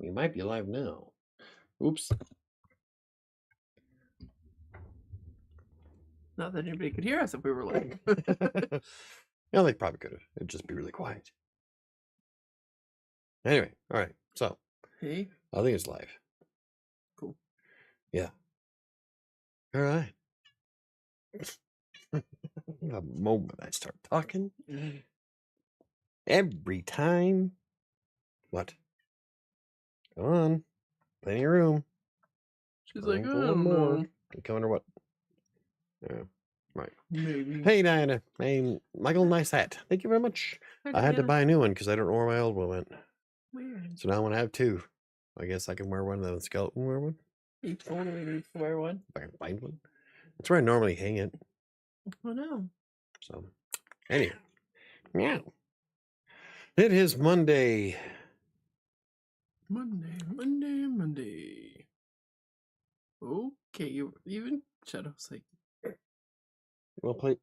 We might be live now. Oops. Not that anybody could hear us if we were live. Yeah, they probably could have. It'd just be really quiet. Anyway, all right. So, Hey, I think it's live. cool. Yeah. All right. The moment I start talking, every time. What? Come on. Plenty of room. She's like, I For one don't more. know. You coming or what? Yeah. Right. Maybe. Hey, Diana. Hey, Michael, nice hat. Thank you very much. Hi, I had to Diana. buy a new one because I don't know where my old one went. Weird. So now I want to have two. I guess I can wear one, then the skeleton wear one. Each only needs to wear one. If I can find one. That's where I normally hang it. Oh no. So, anyway. Meow. It is Monday. Monday. Okay, you even Shadow's like, Well played.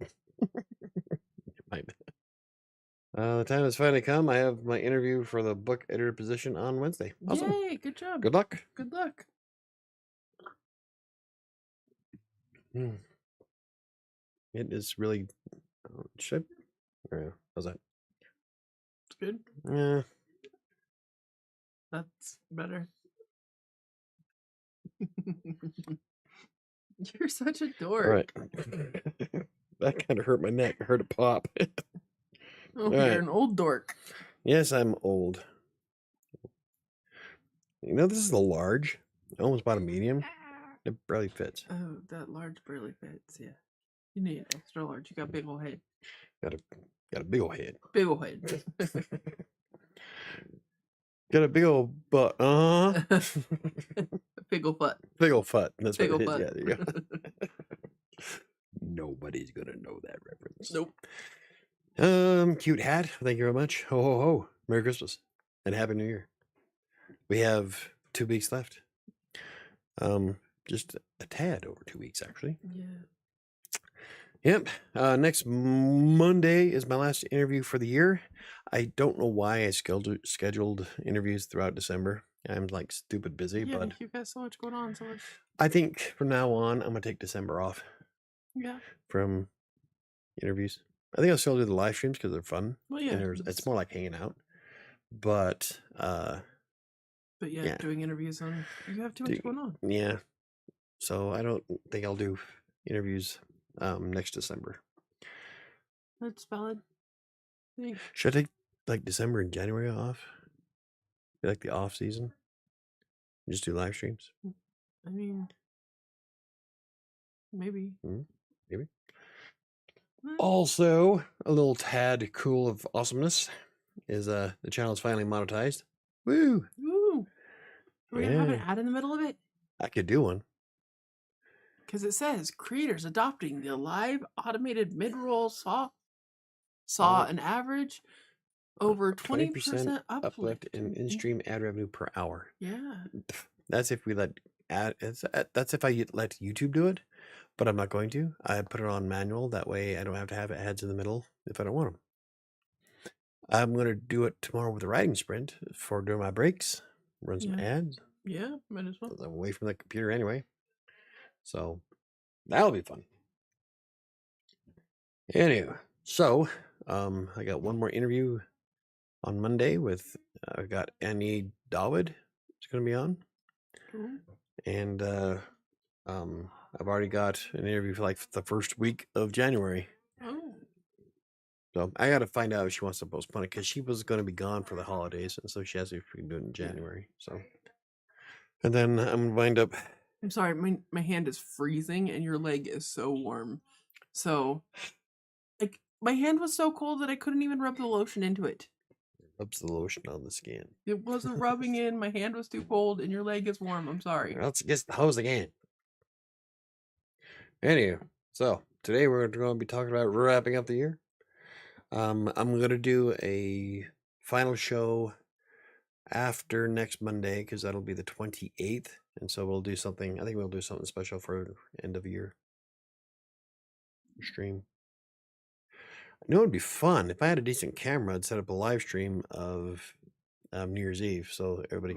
The time has finally come. I have my interview for the book editor position on Wednesday. Awesome. yay, good job. Good luck. Good luck. It is really. Should. How's that? It's good. Yeah. That's better. You're such a dork. All right. That kind of hurt my neck. I heard it pop. Oh, you're an old dork. Yes, I'm old. You know, this is the large. I almost bought a medium. It barely fits. Oh, that large barely fits. Yeah. You need extra large. You got big old head. Got a big old head. Big old head. Got a big old butt. Big old butt. Big old foot. That's Big what it old is. butt. Yeah, there you go. Nobody's gonna know that reference. Nope. Cute hat. Thank you very much. Ho ho ho. Merry Christmas and Happy New Year. We have 2 weeks left. Just a tad over 2 weeks, actually. Yeah. Yep. Next Monday is my last interview for the year. I don't know why I scheduled interviews throughout December. I'm like stupid busy, Yeah, but you've got so much going on. So much. I think from now on, I'm gonna take December off. Yeah. From interviews. I think I'll still do the live streams because they're fun. Well, yeah. And it's more like hanging out. But yeah, doing interviews on. You have too much going on. Yeah. So I don't think I'll do interviews next December. That's valid. Should I take like December and January off? Like the off season? Just do live streams? I mean, maybe. Maybe. Also, a little tad cool of awesomeness is the channel is finally monetized. Woo! Woo! We're gonna have an ad in the middle of it. I could do one. Because it says creators adopting the live automated mid-roll saw an average over 20% uplift in in-stream ad revenue per hour. Yeah. That's if we let that's if I let YouTube do it, but I'm not going to. I put it on manual. That way I don't have to have ads in the middle if I don't want them. I'm going to do it tomorrow with a writing sprint for during my breaks. Run some ads. Yeah, might as well. I'm away from the computer anyway. So that'll be fun. Anyway, so I got one more interview on Monday with I got Annie Dawood. It's going to be on. Cool. And I've already got an interview for like the first week of January. Oh. So I got to find out if she wants to postpone it because she was going to be gone for the holidays, and so she has to do it in January. So, and then I'm going to wind up. I'm sorry, my hand is freezing, and your leg is so warm. So, like, my hand was so cold that I couldn't even rub the lotion into it. Rubs the lotion on the skin. It wasn't rubbing in. My hand was too cold, and your leg is warm. I'm sorry. Let's get the hose again. Anyway, so today we're going to be talking about wrapping up the year. I'm going to do a final show after next Monday because that'll be the 28th. And so we'll do something. I think we'll do something special for end of year stream. I know it'd be fun if I had a decent camera. I'd set up a live stream of New Year's Eve, so everybody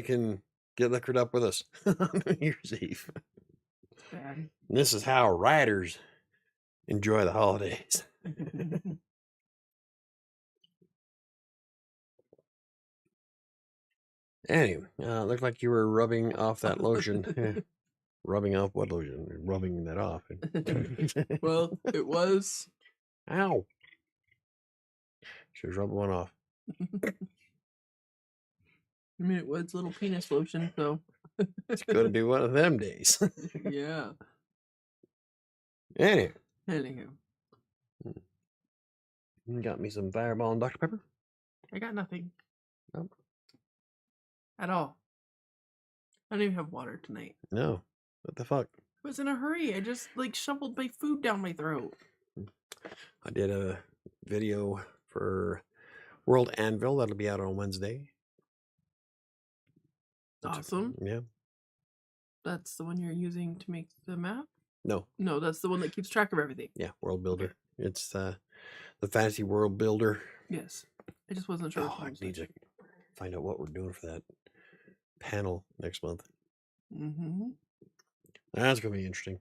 can get liquored up with us on New Year's Eve. Bad. This is how writers enjoy the holidays. Anyway, looked like you were rubbing off that lotion. Rubbing off what lotion? Rubbing that off. Well, it was. Ow. She was rubbing one off. I mean, it was little penis lotion, so. It's going to be one of them days. Yeah. Anyway. Anywho. You got me some Fireball and Dr. Pepper? I got nothing. Nope. At all. I don't even have water tonight. No. What the fuck? I was in a hurry. I just shoveled my food down my throat. I did a video for World Anvil that'll be out on Wednesday. Awesome. Yeah. That's the one you're using to make the map? No. No, that's the one that keeps track of everything. Yeah, World Builder. Okay. It's the Fantasy World Builder. Yes. I just wasn't sure. I need to find out what we're doing for that panel next month. Mm-hmm. That's going to be interesting.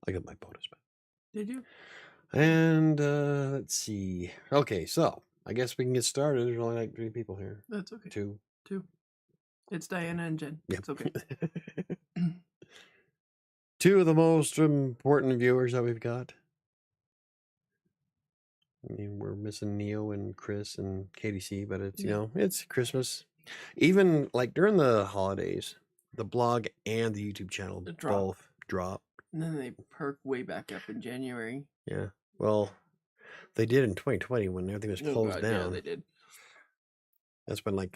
I got my bonus back. Did you? And let's see. Okay, so I guess we can get started. There's only like 3 people here. That's okay. 2. It's Diana and Jen. Yeah. It's okay. 2 of the most important viewers that we've got. I mean, we're missing Neo and Chris and KDC, but it's, it's Christmas. Even like during the holidays, the blog and the YouTube channel both drop. And then they perk way back up in January. Yeah. Well, they did in 2020 when everything was closed down. Yeah, they did. That's when I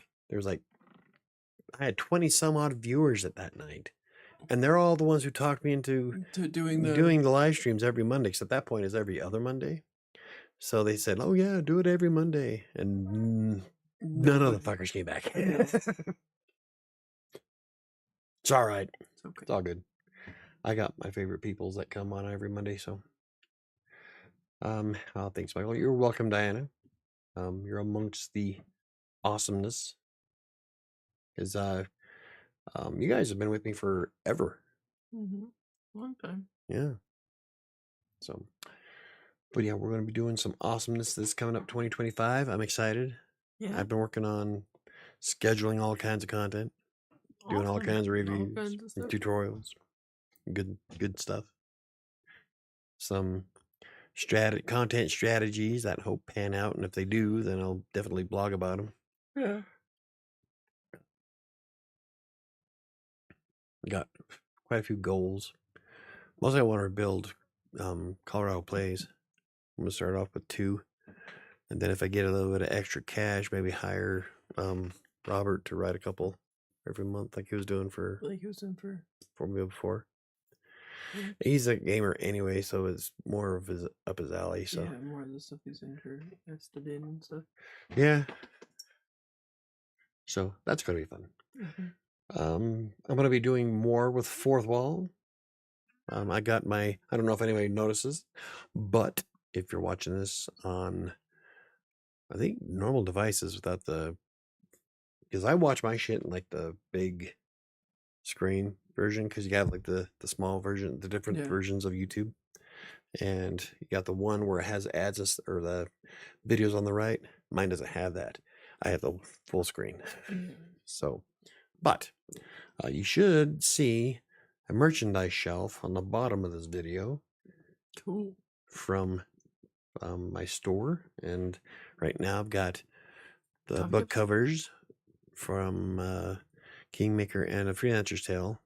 had 20 some odd viewers at that night. And they're all the ones who talked me into doing the live streams every Monday, because at that point it's every other Monday. So they said, oh yeah, do it every Monday. And none of the fuckers came back. It's all right. It's okay. It's all good. I got my favorite peoples that come on every Monday, so. Thanks, Michael. You're welcome, Diana. You're amongst the awesomeness. Because you guys have been with me forever. Mm-hmm. Long time. Yeah. So, but yeah, we're going to be doing some awesomeness this coming up 2025. I'm excited. Yeah. I've been working on scheduling all kinds of content, doing all kinds of reviews, and tutorials, good stuff. Some content strategies that hope pan out, and if they do, then I'll definitely blog about them. Yeah. Got quite a few goals. Mostly I want to build Colorado Plays. I'm going to start off with 2. And then if I get a little bit of extra cash, maybe hire Robert to write a couple every month like he was doing for me before. Mm-hmm. He's a gamer anyway, so it's more of up his alley. So yeah, more of the stuff he's interested in and stuff. Yeah. So that's going to be fun. Mm-hmm. I'm going to be doing more with Fourth Wall. I got I don't know if anybody notices, but if you're watching this on, I think, normal devices without because I watch my shit in like the big screen version, because you have like the small version, the different versions of YouTube. And you got the one where it has ads or the videos on the right. Mine doesn't have that. I have the full screen. So, but you should see a merchandise shelf on the bottom of this video. Cool. From my store. And right now I've got the book covers from Kingmaker and A Freelancer's Tale.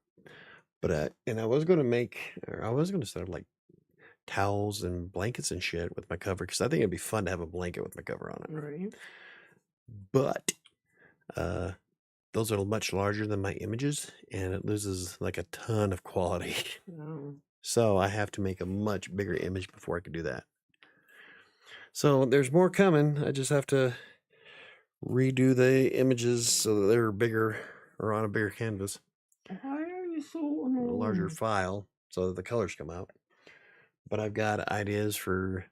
But and I was going to set up like towels and blankets and shit with my cover, because I think it'd be fun to have a blanket with my cover on it. Right. But those are much larger than my images, and it loses like a ton of quality. Oh. So I have to make a much bigger image before I could do that. So there's more coming. I just have to redo the images so that they're bigger, or on a bigger canvas. Why are you so annoying? A larger file so that the colors come out. But I've got ideas for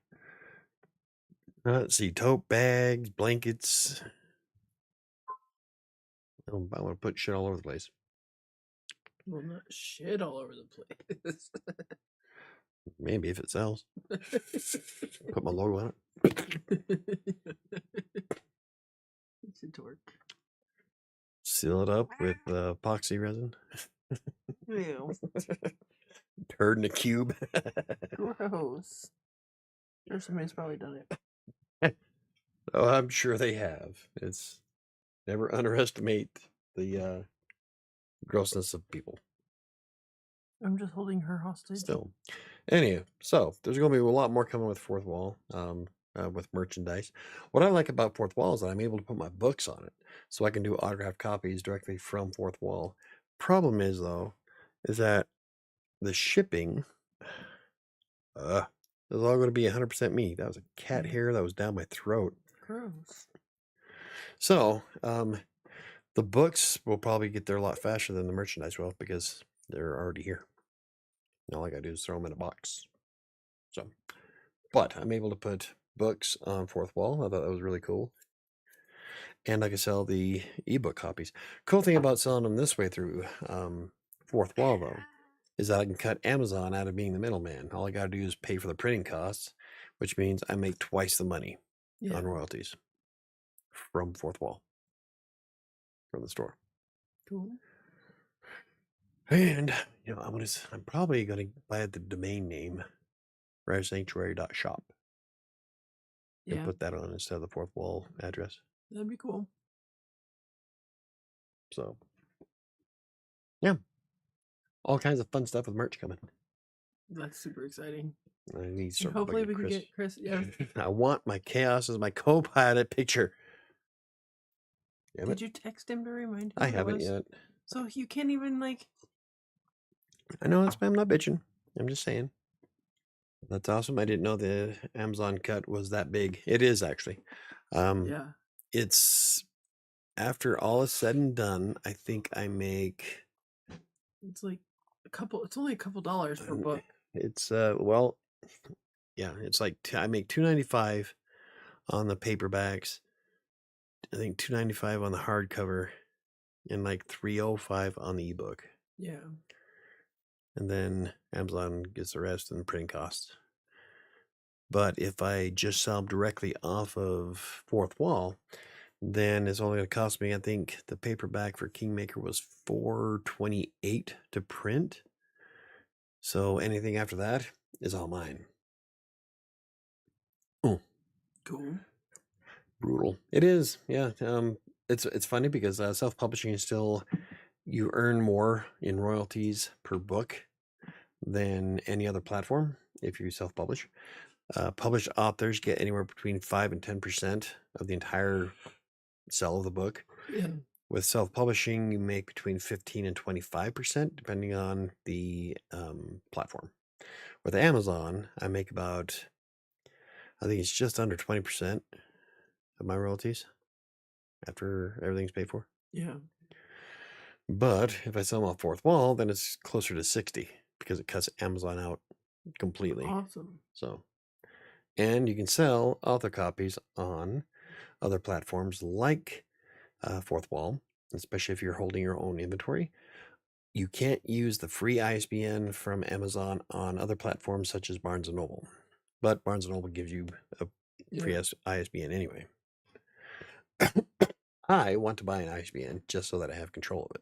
Let's see, tote bags, blankets. Oh, I want to put shit all over the place. Well, not shit all over the place. Maybe if it sells. Put my logo on it. It's a dork. Seal it up with epoxy resin. Ew. Turd in a cube. Gross. Or somebody's probably done it. Oh, I'm sure they have. It's never underestimate the grossness of people. I'm just holding her hostage. Still. Anyhow, so there's going to be a lot more coming with Fourth Wall, with merchandise. What I like about Fourth Wall is that I'm able to put my books on it, so I can do autographed copies directly from Fourth Wall. Problem is, though, is that the shipping is all going to be 100% me. That was a cat hair that was down my throat. Gross. So, the books will probably get there a lot faster than the merchandise will because they're already here. All I gotta do is throw them in a box. So, but I'm able to put books on Fourth Wall. I thought that was really cool. And I can sell the ebook copies. Cool thing about selling them this way through Fourth Wall, though, is that I can cut Amazon out of being the middleman. All I gotta do is pay for the printing costs, which means I make twice the money on royalties from Fourth Wall, from the store. Cool. And I'm probably gonna buy the domain name WriterSanctuary.shop and put that on instead of the Fourth Wall address. That'd be cool. So, yeah, all kinds of fun stuff with merch coming. That's super exciting. I need to start Hopefully we bugging can get Chris. Yeah. I want my Chaos as my co-pilot picture. Damn Did you text him to remind him? I haven't yet. So you can't even like. I know I'm not bitching. I'm just saying. That's awesome. I didn't know the Amazon cut was that big. It is actually. Yeah. It's after all is said and done, I think I make. It's like it's only a couple dollars per book. It's well, yeah. It's like I make $2.95 on the paperbacks. I think $2.95 on the hardcover, and like $3.05 on the ebook. Yeah. And then Amazon gets the rest and the printing costs. But if I just sell them directly off of Fourth Wall, then it's only going to cost me, I think the paperback for Kingmaker was $4.28 to print. So anything after that is all mine. Oh, cool. Brutal. It is, yeah. It's funny because self-publishing is still, you earn more in royalties per book than any other platform if you self-publish. Published authors get anywhere between 5 and 10% of the entire sell of the book. Yeah. With self-publishing, you make between 15 and 25%, depending on the platform. With Amazon, I make about, I think it's just under 20% of my royalties after everything's paid for. Yeah. But if I sell them off Fourth Wall, then it's closer to 60 because it cuts Amazon out completely. Awesome. So, and you can sell author copies on other platforms like Fourth Wall, especially if you're holding your own inventory. You can't use the free ISBN from Amazon on other platforms such as Barnes & Noble. But Barnes & Noble gives you a free ISBN anyway. I want to buy an ISBN just so that I have control of it.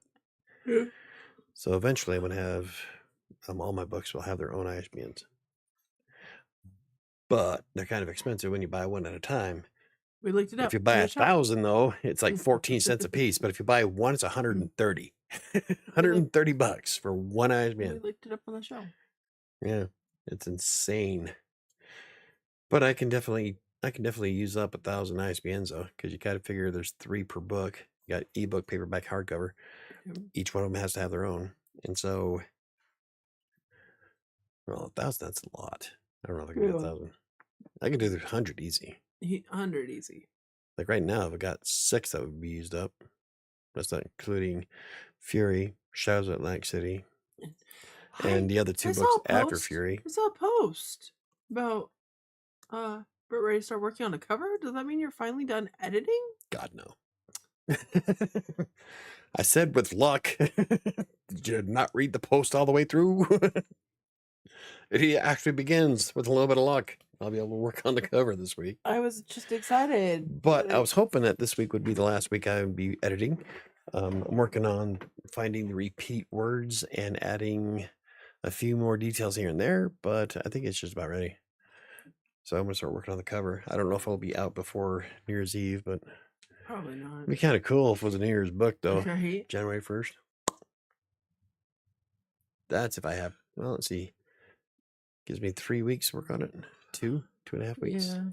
Yeah. So eventually I'm going to have, all my books will have their own ISBNs. But they're kind of expensive when you buy one at a time. We looked it up. If you buy 1,000 though, it's like 14 cents a piece. But if you buy one, it's 130. 130 bucks for one ISBN. We looked it up on the show. Yeah, it's insane. But I can definitely use up 1,000 ISBNs though, because you got to figure there's 3 per book. You got ebook, paperback, hardcover. Each one of them has to have their own, and so, well, 1,000, that's a lot. I don't know if I can do 1,000. I can do 100 easy. 100 easy. Like right now, I've got 6 that would be used up. That's not including Fury, Shadows of Atlantic City, and the other 2 books after Fury. I saw a post about But ready to start working on the cover? Does that mean you're finally done editing? God, no. I said with luck. Did you not read the post all the way through? It actually begins with a little bit of luck. I'll be able to work on the cover this week. I was just excited. But I was hoping that this week would be the last week I would be editing. I'm working on finding the repeat words and adding a few more details here and there, but I think it's just about ready. So I'm going to start working on the cover. I don't know if it'll be out before New Year's Eve, but Probably not. it'd be kind of cool if it was a New Year's book, though. Right? January 1st. That's if I have, well, let's see. Gives me 3 weeks to work on it. 2.5 weeks. Yeah.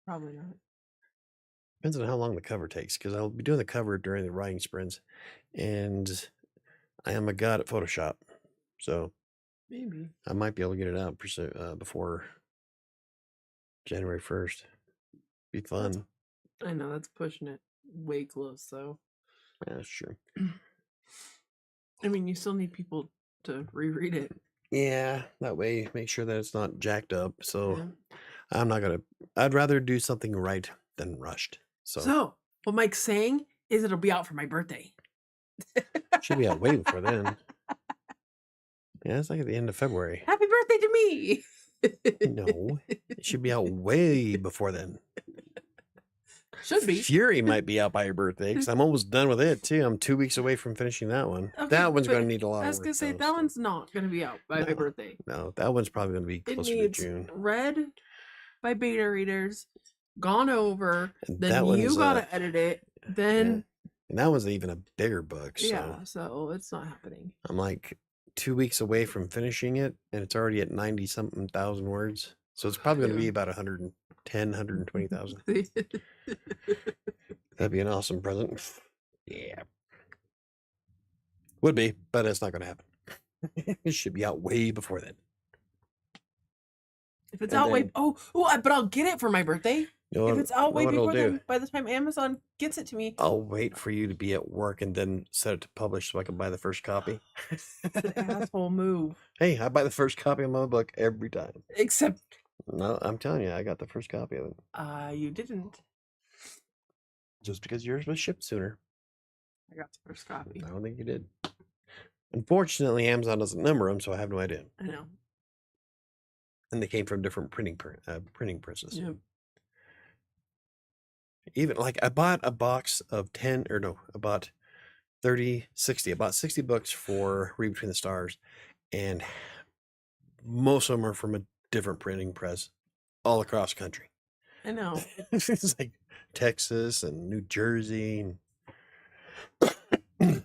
Probably not. Depends on how long the cover takes, because I'll be doing the cover during the writing sprints, and I am a god at Photoshop, so Maybe. I might be able to get it out before January 1st. Be fun. I know, that's pushing it way close, though. Yeah, that's true. I mean, you still need people to reread it. Yeah, that way make sure that it's not jacked up. So Yeah. I'm not gonna. I'd rather do something right than rushed. So what Mike's saying is it'll be out for my birthday. Should be out way before then. Yeah, it's like at the end of February. Happy birthday to me! No, it should be out way before then. Should be. Fury might be out by your birthday, because I'm almost done with it too. I'm 2 weeks away from finishing that one. Okay, That one's but going to need a lot of work. I was gonna say though, that so- one's not gonna be out by my No. birthday. No, that one's probably going to be It closer to needs June. read by beta readers, gone over, And then that you one's, gotta edit it, then And that one's even a bigger book. So yeah, so it's not happening. I'm like 2 weeks away from finishing it, and it's already at 90 something thousand words. So it's probably going to be Yeah. about 110, 120,000. That'd be an awesome present. Yeah. Would be, but it's not going to happen. It should be out way before then. If it's And out way then- but I'll get it for my birthday. You know If it's out way what it'll before do? then, by the time Amazon gets it to me, I'll wait for you to be at work and then set it to publish so I can buy the first copy. it's an asshole move. Hey, I buy the first copy of my book every time. Except No, I'm telling you, I got the first copy of it. you didn't. Just because yours was shipped sooner. I got the first copy. I don't think you did. Unfortunately, Amazon doesn't number them, so I have no idea. I know. And they came from different printing presses. Yep. Even like I bought a box of 10, or no, I bought 30, 60. I bought 60 books for Read Between the Stars, and most of them are from a different printing press all across the country. I know. It's like Texas and New Jersey. And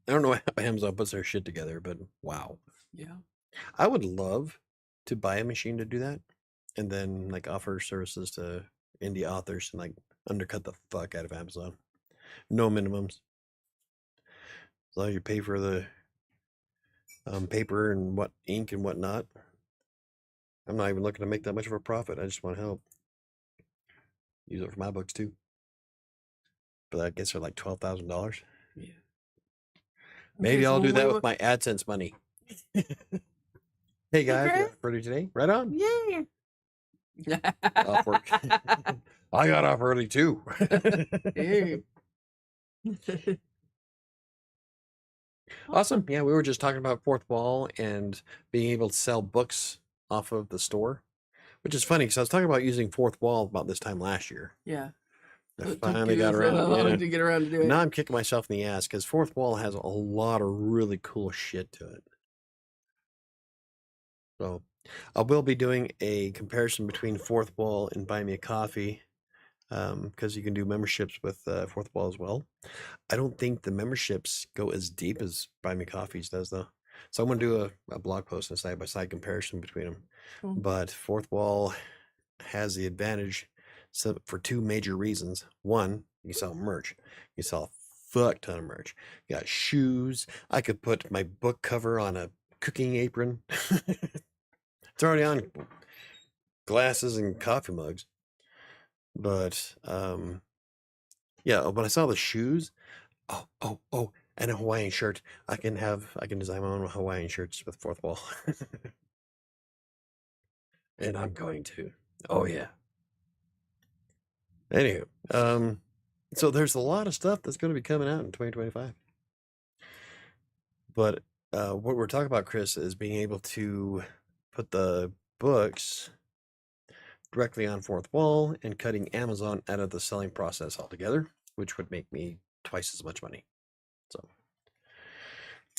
I don't know how Amazon puts their shit together, but wow. Yeah. I would love to buy a machine to do that, and then like offer services to indie authors and like undercut the fuck out of Amazon. No minimums. As long as you pay for the paper and what ink and whatnot. I'm not even looking to make that much of a profit. I just want to help. Use it for my books too. But I guess they're like $12,000. Yeah. Maybe Okay, I'll so do that wait, with my AdSense money. Hey guys, Okay. you up early today? Right on. Yay. Off work. I got off early too. Hey. Awesome. Yeah, we were just talking about Fourth Wall and being able to sell books off of the store, which is funny because I was talking about using Fourth Wall about this time last year. Yeah. I It took finally you got so around long to to get around to do it. Now I'm kicking myself in the ass because Fourth Wall has a lot of really cool shit to it. So I will be doing a comparison between Fourth Wall and Buy Me a Coffee, because you can do memberships with Fourth Wall as well. I don't think the memberships go as deep as Buy Me Coffee's does, though. So I'm going to do a blog post and side-by-side comparison between them. Cool. But Fourth Wall has the advantage for two major reasons. One, you sell merch. You sell a fuck ton of merch. You got shoes. I could put my book cover on a cooking apron. It's already on glasses and coffee mugs. But yeah, when I saw the shoes, oh, and a Hawaiian shirt. I can design my own Hawaiian shirts with Fourth Wall. And I'm going to. Oh yeah. Anywho, so there's a lot of stuff that's going to be coming out in 2025. But what we're talking about, Chris, is being able to put the books directly on fourth wall and cutting Amazon out of the selling process altogether, which would make me twice as much money. So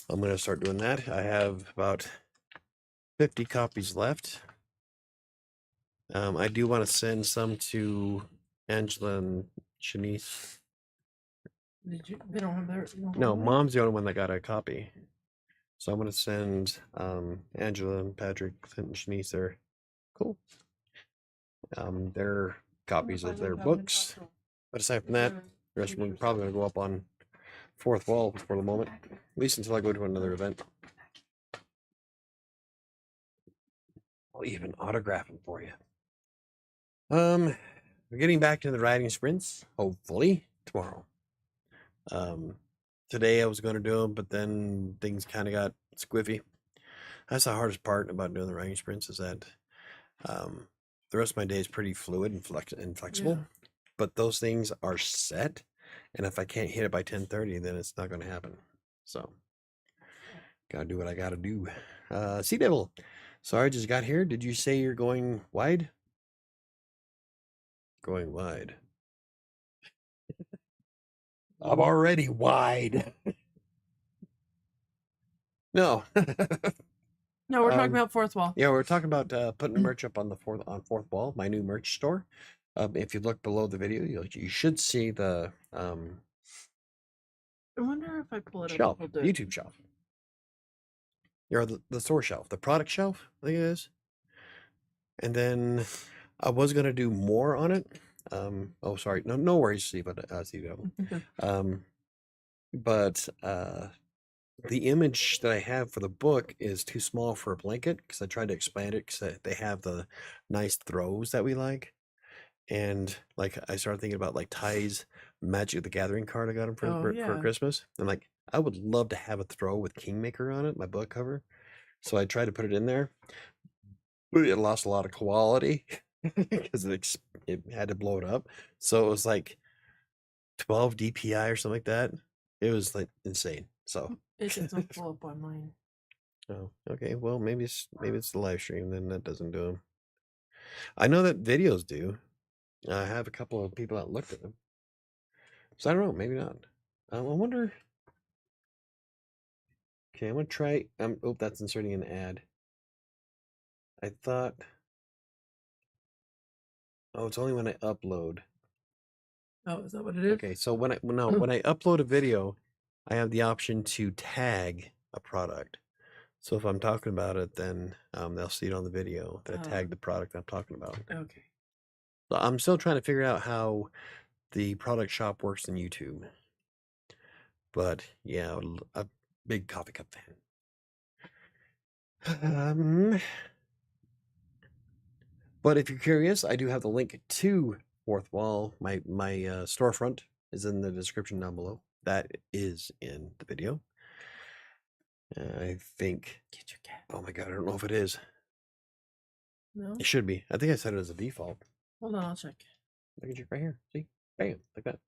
I'm going to start doing that. I have about 50 copies left. I do want to send some to Angela and Shanice. They don't have their. No, Mom's the only one that got a copy. So I'm going to send Angela and Patrick and Shanice their copies of their books. But aside from that, the rest of them are probably going to go up on fourth wall for the moment, at least until I go to another event. I'll even autograph them for you. We're getting back to the writing sprints, hopefully tomorrow. Today I was going to do them, but then things kind of got squiffy. That's the hardest part about doing the writing sprints, is that the rest of my day is pretty fluid and flexible. Yeah. But those things are set, and if I can't hit it by 10:30, then it's not going to happen. So, gotta do what I gotta do. Sea Devil, sorry, I just got here. Did you say you're going wide? Going wide. I'm already wide. No. No, we're talking about fourth wall. Yeah, we're talking about putting merch up on fourth wall, my new merch store. If you look below the video, you should see the I wonder if I pull it shelf, up. YouTube shelf. Or the store shelf, the product shelf, I think it is. And then I was gonna do more on it. Oh, sorry, no worries, Steve. But the image that I have for the book is too small for a blanket, because I tried to expand it because they have the nice throws that we like. And like I started thinking about like Ty's Magic the Gathering card I got him for Christmas. And like I would love to have a throw with Kingmaker on it, my book cover. So I tried to put it in there, but it lost a lot of quality because it had to blow it up. So it was like 12 DPI or something like that. It was like insane. So it doesn't blow up on mine. Oh, okay. Well, maybe it's the live stream, then that doesn't do them. I know that videos do. I have a couple of people that looked at them. So I don't know, maybe not. I wonder. Okay, I'm gonna try. Oh, that's inserting an ad. I thought. Oh, it's only when I upload. Oh, is that what it is? Okay, so when I upload a video, I have the option to tag a product. So if I'm talking about it, then they'll see it on the video that I tagged the product I'm talking about. Okay. So I'm still trying to figure out how the product shop works in YouTube. But yeah, a big coffee cup fan. But if you're curious, I do have the link to Fourth Wall. My storefront is in the description down below. That is in the video. I think. Get your cat. Oh my god, I don't know if it is. No. It should be. I think I set it as a default. Hold on, I'll check. I can check right here. See, bam, like that.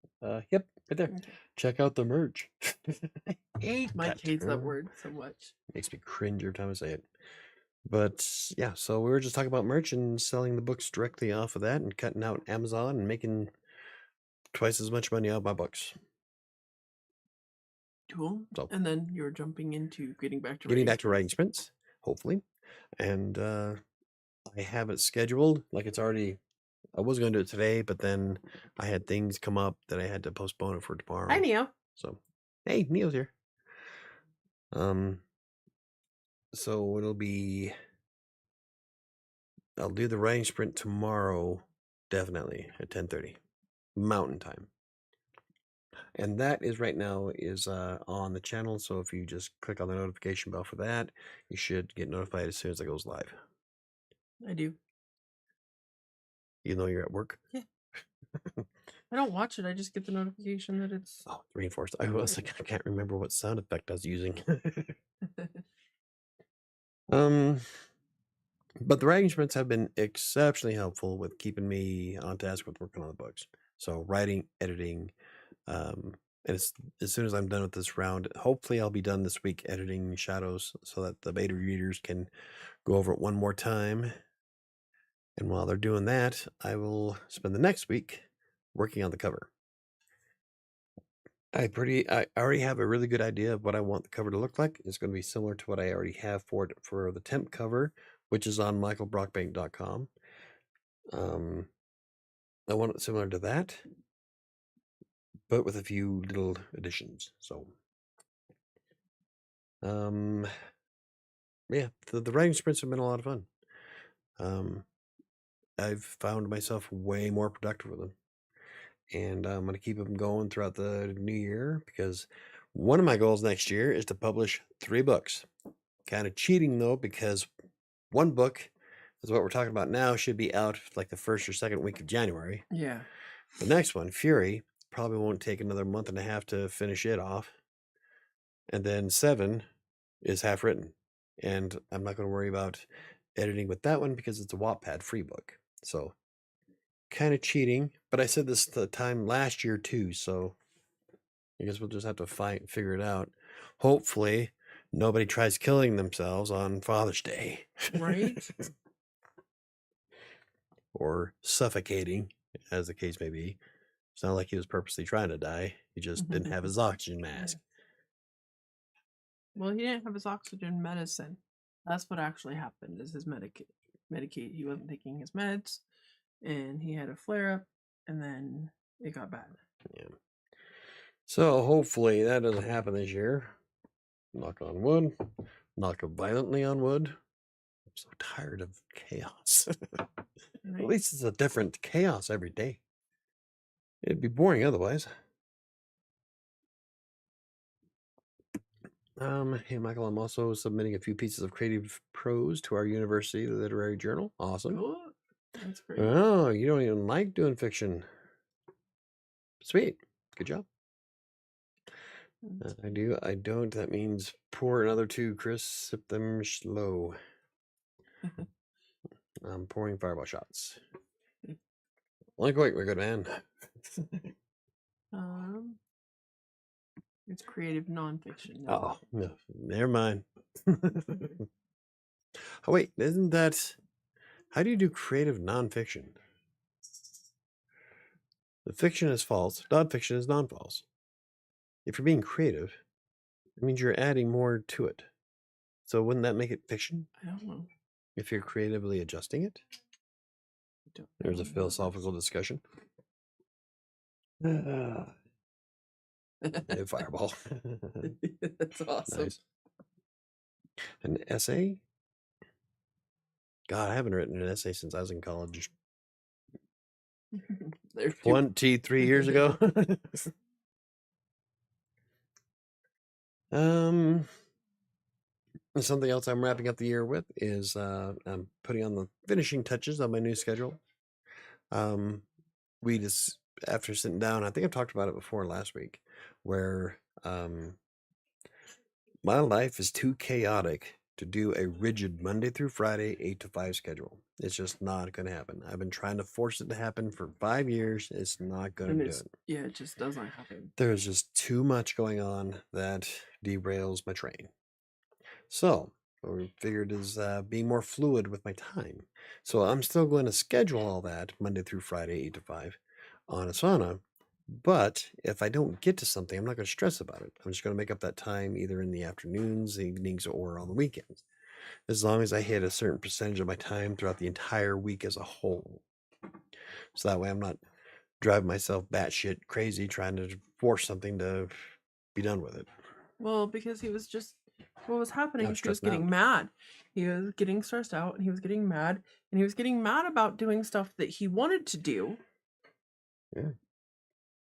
Yep, right there. Okay. Check out the merch. I hate that word so much. Makes me cringe every time I say it. But yeah, so we were just talking about merch and selling the books directly off of that and cutting out Amazon and making twice as much money out of my books. Cool. So, and then you're jumping into getting back to writing sprints, hopefully. And I have it scheduled. Like it's already, I was going to do it today, but then I had things come up that I had to postpone it for tomorrow. Hi, Neo. So, hey, Neo's here. So it'll be, I'll do the writing sprint tomorrow, definitely at 10:30 Mountain Time. And that is right now is on the channel. So if you just click on the notification bell for that, you should get notified as soon as it goes live. I do. Even though you're at work? Yeah. I don't watch it. I just get the notification that it's... Oh, reinforced. I was like, I can't remember what sound effect I was using. But the writing sprints have been exceptionally helpful with keeping me on task with working on the books. So writing, editing, and as soon as I'm done with this round, hopefully I'll be done this week editing Shadows so that the beta readers can go over it one more time. And while they're doing that, I will spend the next week working on the cover. I already have a really good idea of what I want the cover to look like. It's going to be similar to what I already have for it for the temp cover, which is on michaelbrockbank.com. I want it similar to that, but with a few little additions. So, yeah, the writing sprints have been a lot of fun. I've found myself way more productive with them, and I'm going to keep them going throughout the new year because one of my goals next year is to publish 3 books. Kind of cheating though, because one book is what we're talking about now should be out like the first or second week of January. Yeah. The next one, Fury, probably won't take another month and a half to finish it off. And then 7 is half written. And I'm not going to worry about editing with that one because it's a Wattpad free book. So kind of cheating, but I said this the time last year too, so I guess we'll just have to figure it out. Hopefully nobody tries killing themselves on Father's Day. Right? Or suffocating, as the case may be. It's not like he was purposely trying to die. He just didn't have his oxygen mask. Well, he didn't have his oxygen medicine. That's what actually happened. Is his Medicaid? He wasn't taking his meds, and he had a flare up, and then it got bad. Yeah. So hopefully that doesn't happen this year. Knock on wood. Knock violently on wood. I'm so tired of chaos. Right? At least it's a different chaos every day. It'd be boring otherwise. Hey Michael, I'm also submitting a few pieces of creative prose to our university literary journal. Awesome. Cool. That's great. Oh, you don't even like doing fiction. Sweet. Good job. I do. I don't. That means pour another 2, Chris. Sip them slow. I'm pouring fireball shots. Like, wait, we're good, man. It's creative nonfiction. Oh, no, never mind. Oh, wait, isn't that... How do you do creative nonfiction? The fiction is false. Nonfiction is non-false. If you're being creative, it means you're adding more to it. So wouldn't that make it fiction? I don't know. If you're creatively adjusting it? There's a philosophical discussion. Fireball. That's awesome. Nice. An essay? God, I haven't written an essay since I was in college. 23 years ago. Something else I'm wrapping up the year with is I'm putting on the finishing touches on my new schedule. We just, after sitting down, I think I've talked about it before last week, where my life is too chaotic to do a rigid Monday through Friday 8 to 5 schedule. It's just not going to happen. I've been trying to force it to happen for 5 years. It's not going to do it. Yeah, it just doesn't happen. There's just too much going on that derails my train. So what we figured is being more fluid with my time. So I'm still going to schedule all that Monday through Friday, 8 to 5 on Asana. But if I don't get to something, I'm not going to stress about it. I'm just going to make up that time either in the afternoons, evenings, or on the weekends, as long as I hit a certain percentage of my time throughout the entire week as a whole. So that way I'm not driving myself batshit crazy trying to force something to be done with it. Well, because what was happening is he was getting mad. He was getting stressed out, and he was getting mad, and he was getting mad about doing stuff that he wanted to do. Yeah.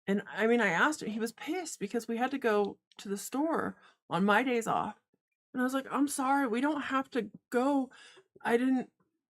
And I mean, I asked him, he was pissed because we had to go to the store on my days off. And I was like, I'm sorry, we don't have to go.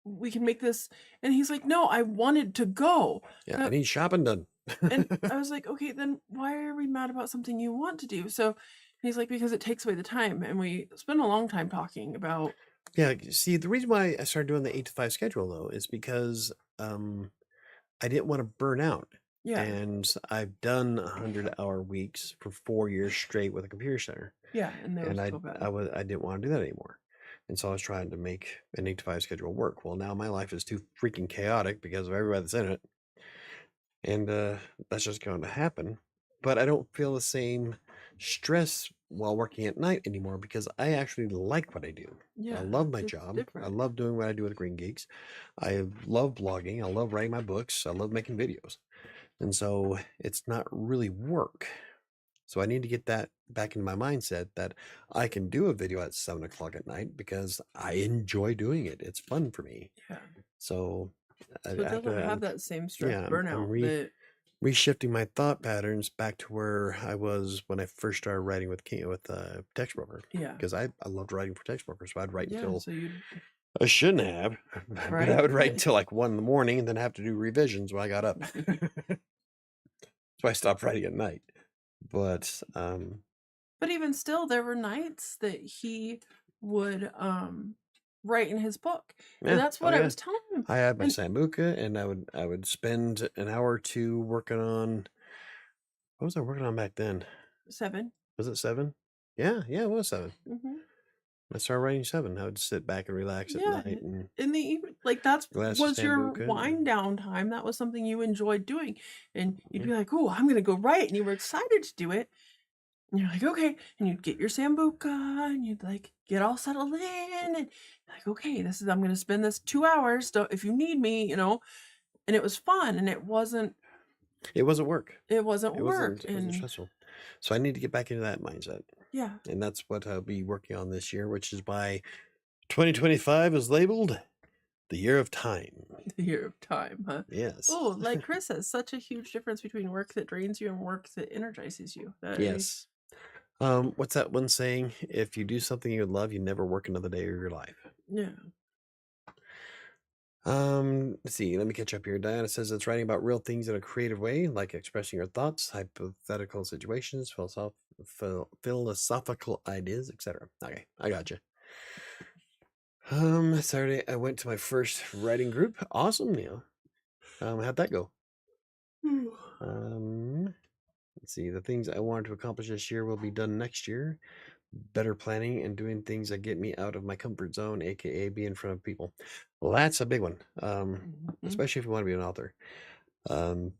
We can make this. And he's like, no, I wanted to go. Yeah, I need shopping done. And I was like, okay, then why are we mad about something you want to do? So he's like, because it takes away the time. And we spent a long time talking about Yeah, see, the reason why I started doing the 8 to 5 schedule, though, is because, I didn't wanna burn out, Yeah. and I've done 100-hour weeks for 4 years straight with a computer center, Yeah, and they were and so bad. I didn't wanna do that anymore, and so I was trying to make an 8 to 5 schedule work. Well, now my life is too freaking chaotic because of everybody that's in it, and, that's just going to happen, but I don't feel the same stress while working at night anymore because I actually like what I do. I Yeah, love my it's job. I different. love doing what I do with Green Geeks. I love blogging. I love writing my books. I love making videos. And so it's not really work. So I need to get that back into my mindset that I can do a video at 7 o'clock at night because I enjoy doing it. It's fun for me. Yeah. So So it doesn't have that same stress I'm burnout that reshifting my thought patterns back to where I was when I first started writing with text broker yeah. because I loved writing for text broker. So I'd write Yeah, until so you'd I shouldn't have, but I right? would write until like 1 in the morning and then have to do revisions when I got up. So I stopped writing at night. But But even still, there were nights that he would write in his book. And yeah, that's oh what I yeah, was telling him. I had my And Sambuca, and I would spend an hour or two working on what was I working on back then? 7. Was it 7? Yeah, it was 7. Mhm. I started writing 7. I would sit back and relax at Yeah, night and in the evening, like, that's glass of was your Sambuca. wind And, down time, that was something you enjoyed doing, and you'd yeah. be like, "Oh, I'm gonna go write," and you were excited to do it, and you're like, "Okay," and you'd get your Sambuca, and you'd, like, get all settled in, and you're like, "Okay, this is I'm gonna spend this 2 hours, so if you need me," and it was fun, and It wasn't work. it wasn't It work, wasn't and stressful. So I need to get back into that mindset. yeah, And that's what I'll be working on this year, which is why 2025 is labeled the year of time. the year of time, huh? Yes. Oh, like Chris says, such a huge difference between work that drains you and work that energizes you. That Yes. What's that one saying? If you do something you love, you never work another day of your life. yeah. Let's see. Let me catch up here. Diana says it's writing about real things in a creative way, like expressing your thoughts, hypothetical situations, philosophical ideas, etc. Okay, I got you. Saturday I went to my first writing group. Awesome, Neil. How'd that go? Um, let's see. The things I wanted to accomplish this year will be done next year. Better planning and doing things that get me out of my comfort zone, aka be in front of people. Well, that's a big one. Mhm. Especially if you want to be an author. Um,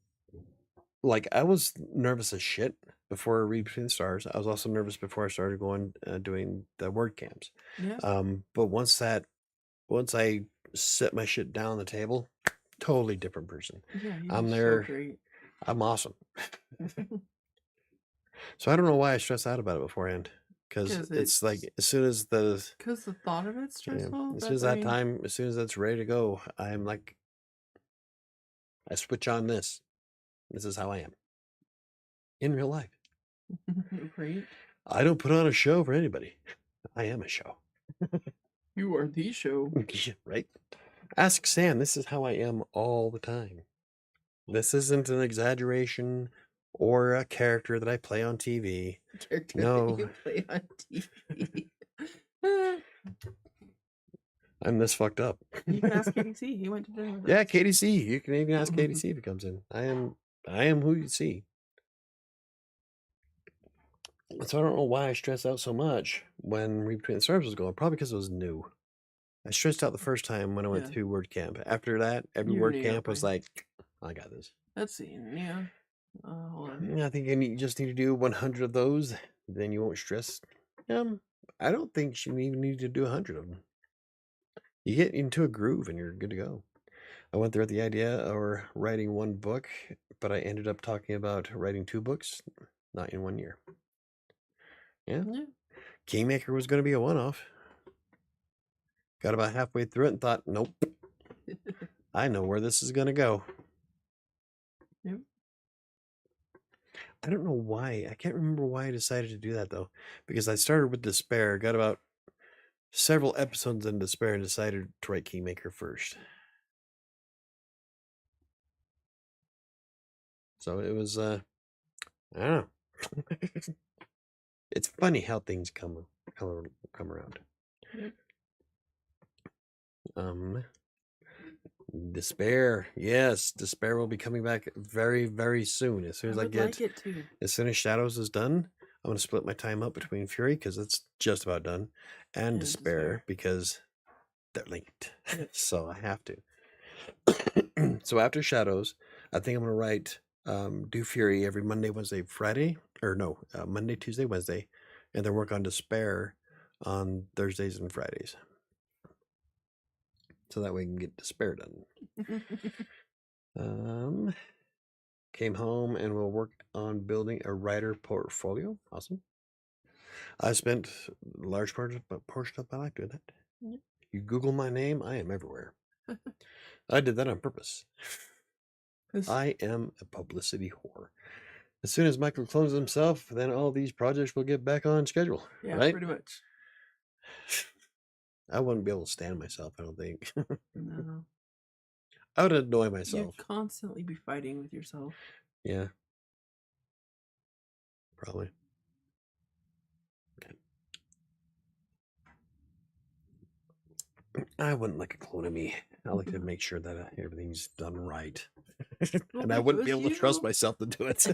like I was nervous as shit before Read Between the Stars. I was also nervous before I started going doing the word camps. Yeah. But once I set my shit down on the table, totally different person. Yeah, you do I'm so there. great. I'm awesome. So I don't know why I stress out about it beforehand. Because Because it's like it's because the thought of it's yeah, stressful. as soon That as I that mean, time, as soon as that's ready to go, I'm like, I switch on this. This is how I am in real life. right? I don't put on a show for anybody. I am a show. You are the show. Yeah, right? Ask Sam. This is how I am all the time. This isn't an exaggeration or a character that I play on TV. Character that No, you play on TV. I'm this fucked up. You can ask KDC. He went to dinner with Yeah, us. KDC. You can even ask KDC if he comes in. I am who you see. So I don't know why I stressed out so much when Read Between the Stars was going. Probably because it was new. I stressed out the first time when I went Yeah, to word camp. After that, every you word knew you're camp was fine. like, I got this. Let's see. Yeah. Hold on. I think you just need to do 100 of those, then you won't stress. I don't think you even need to do 100 of them. You get into a groove and you're good to go. I went there with the idea of writing one book, but I ended up talking about writing 2 books, not in 1 year. Yeah. Yeah. Kingmaker was going to be a one-off. Got about halfway through it and thought, nope, I know where this is going to go. Yep. I don't know why. I can't remember why I decided to do that though, because I started with Despair, got about several episodes in Despair, and decided to write Kingmaker first. So it was, I don't know. It's funny how things come around. Yep. Despair. Yes, Despair will be coming back very, very soon. As soon as I I would get, like it to. as soon as Shadows is done, I'm gonna split my time up between Fury because it's just about done, and Despair because they're linked. Yep. So I have to. So after Shadows, I think I'm gonna write do Fury every Monday, Wednesday, Friday, or no, Monday, Tuesday, Wednesday, and then work on Despair on Thursdays and Fridays. So that way we can get Despair done. Came home and will work on building a writer portfolio. Awesome. I spent a large portion of my life doing that. Yep. You Google my name, I am everywhere. I did that on purpose. I am a publicity whore. As soon as Michael clones himself, then all these projects will get back on schedule. Yeah, right? pretty much. I wouldn't be able to stand myself, I don't think. No. I would annoy myself. You'd constantly be fighting with yourself. Yeah. Probably. Okay. I wouldn't like a clone of me. I like to make sure that everything's done right. Well, and I if it wouldn't be was able to trust you. myself to do it.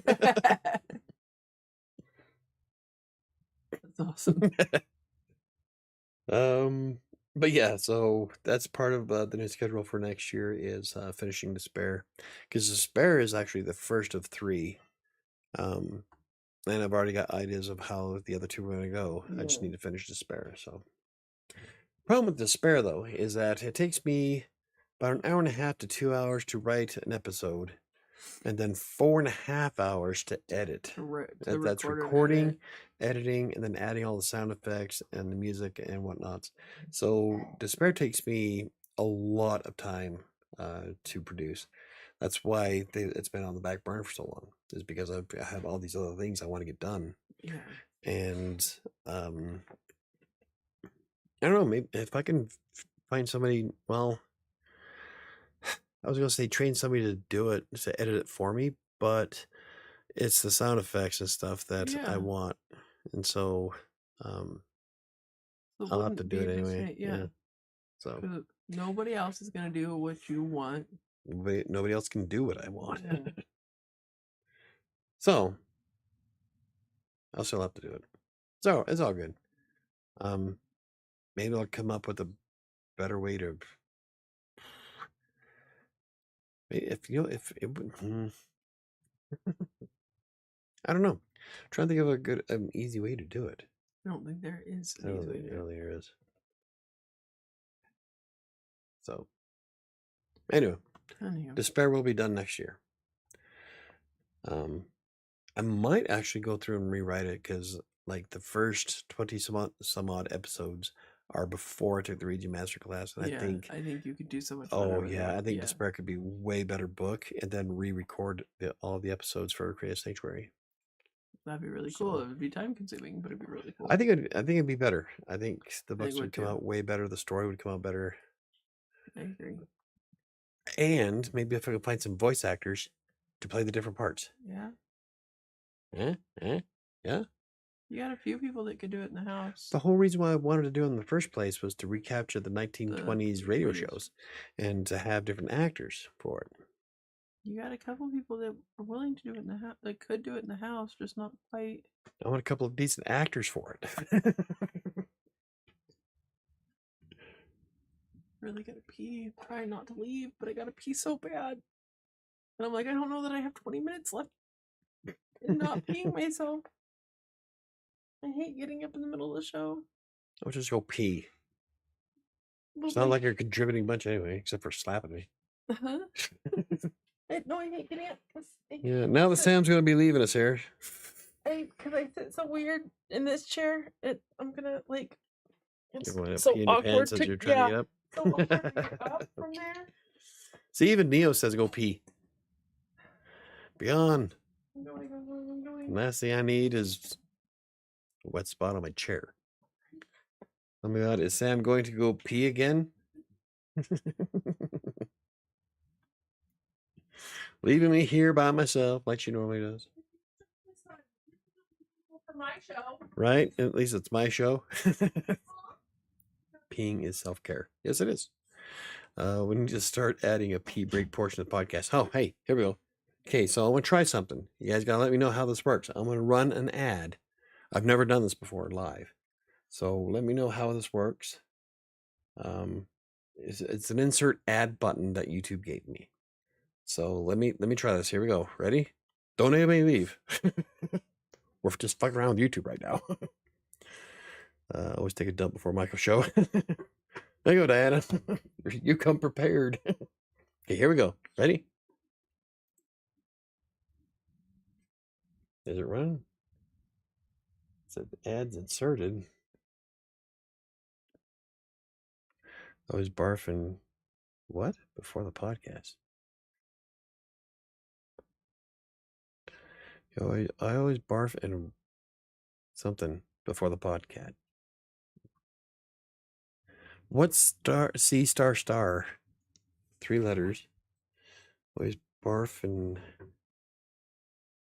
That's awesome. But yeah, so that's part of the new schedule for next year is finishing Despair, because Despair is actually the first of 3. And I've already got ideas of how the other 2 are going to go. I just Yeah. need to finish Despair. So, problem with Despair though is that it takes me about an hour and a half to 2 hours to write an episode, and then 4.5 hours to edit. That's recording, editing, and then adding all the sound effects and the music and whatnot. So Despair takes me a lot of time to produce. That's why it's been on the back burner for so long, is because I have all these other things I want to get done. Yeah. And I don't know, maybe if I can find somebody, well, I was going to say train somebody to do it, to edit it for me, but it's the sound effects and stuff that I want. And so I'll have to do it anyway. Yeah. So nobody else is going to do what you want. Nobody else can do what I want. Yeah. So I'll still have to do it. So it's all good. Maybe I'll come up with a better way to, if it would, I don't know. I'm trying to think of a good, easy way to do it. I don't think there is. I don't think there is. So anyway, Despair will be done next year. I might actually go through and rewrite it, because like the first 20 some odd episodes are before I took the Reading Masterclass, and I think you could do so much better. Oh yeah, I think Despair could be way better book, and then re-record all the episodes for WriterSanctuary. That'd be really cool. It would be time consuming, but it'd be really cool. I think it'd be better. I think the books would come out way better. The story would come out better. I agree. And maybe if I could find some voice actors to play the different parts. Yeah. Yeah. You got a few people that could do it in the house. The whole reason why I wanted to do it in the first place was to recapture the 1920s radio shows and to have different actors for it. You got a couple people that are willing to do it in the house, that could do it in the house, just not quite. I want a couple of decent actors for it. Really gotta pee. Trying not to leave, but I gotta pee so bad. And I'm like, I don't know that I have 20 minutes left and not peeing myself. I hate getting up in the middle of the show. I'll just go pee. It's not like you're contributing much anyway, except for slapping me. Uh-huh. No, I hate getting up. Yeah, now the Sam's going to be leaving us here. Because I sit so weird in this chair. I'm going to, like, it's so awkward to, you're trying to get up. So awkward to get up from there. See, even Neo says go pee. Be on. I'm going. Last thing I need is a wet spot on my chair. Oh my God, is Sam going to go pee again? Leaving me here by myself like she normally does. My show. Right? At least it's my show. Peeing is self-care. Yes, it is. We need to start adding a pee break portion of the podcast. Oh, hey, here we go. Okay, so I want to try something. You guys got to let me know how this works. I'm going to run an ad. I've never done this before live. So let me know how this works. It's an insert ad button that YouTube gave me. So let me try this. Here we go. Ready? Don't anybody leave. We're just fucking around with YouTube right now. Always take a dump before Michael show. There you go, Diana. You come prepared. Okay, here we go. Ready? Is it running? It said ads inserted. I was barfing. What? Before the podcast. I always barf in something before the podcast. What's star? C star star. 3 letters. Always barf and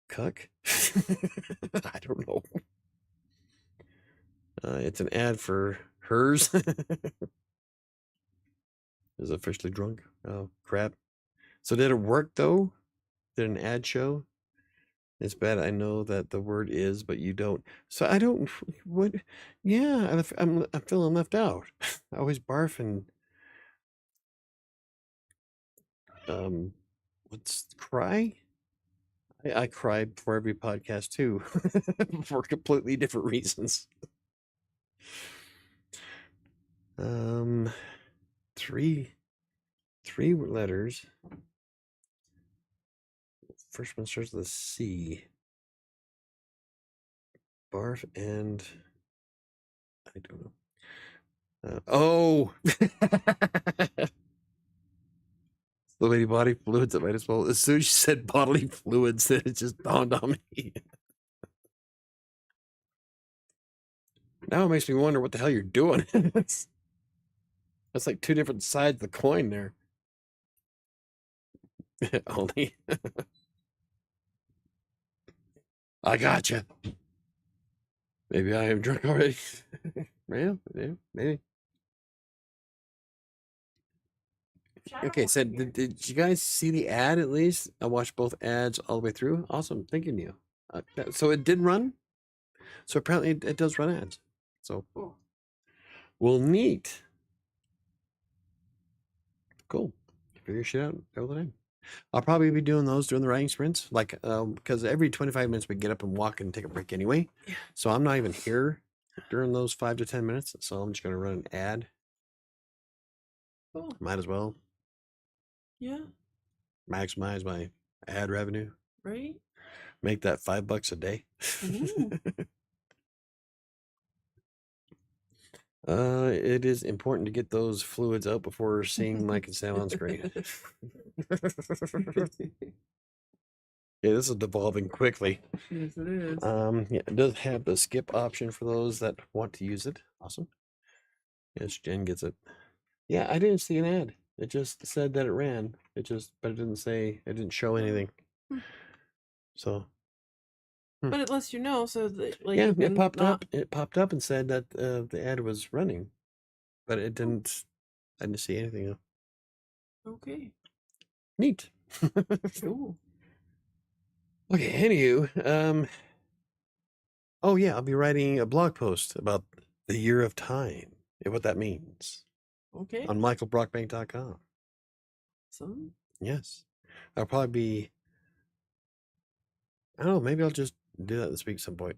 cuck. I don't know. It's an ad for hers. Is officially drunk. Oh crap! So did it work though? Did an ad show? It's bad. I know that the word is, but you don't. So I don't. What? Yeah, I'm feeling left out. I always barf and what's cry? I cry before every podcast too, for completely different reasons. Three letters. First one starts with a C. Barf and I don't know. Oh, the lady body fluids. I might as well. As soon as you said bodily fluids, it just dawned on me. Now it makes me wonder what the hell you're doing. That's like 2 different sides of the coin there. Only. I gotcha. Maybe I am drunk already. yeah, maybe. Okay, so did you guys see the ad at least? I watched both ads all the way through. Awesome, thank you. So it did run? So apparently it does run ads. So, well, neat. Cool. Figure shit out all the time. I'll probably be doing those during the writing sprints, like because every 25 minutes we get up and walk and take a break anyway. Yeah. So I'm not even here during those 5 to 10 minutes. So I'm just gonna run an ad. Cool. Might as well. Yeah. Maximize my ad revenue. Right. Make that $5 a day. It is important to get those fluids out before seeing Mike and Sam on screen. Yeah, this is devolving quickly. Yes, it is. Yeah, it does have the skip option for those that want to use it. Awesome. Yes, Jen gets it. Yeah, I didn't see an ad. It just said that it ran. But it didn't say, it didn't show anything. So. But it lets you know, so that like yeah, it popped up. It popped up and said that the ad was running, but it didn't. I didn't see anything else. Okay. Neat. Cool. Okay. Anywho, oh yeah, I'll be writing a blog post about the year of time and what that means. Okay. On michaelbrockbank.com. Some. Yes, I'll probably be. I don't know. Maybe I'll just do that this week at some point.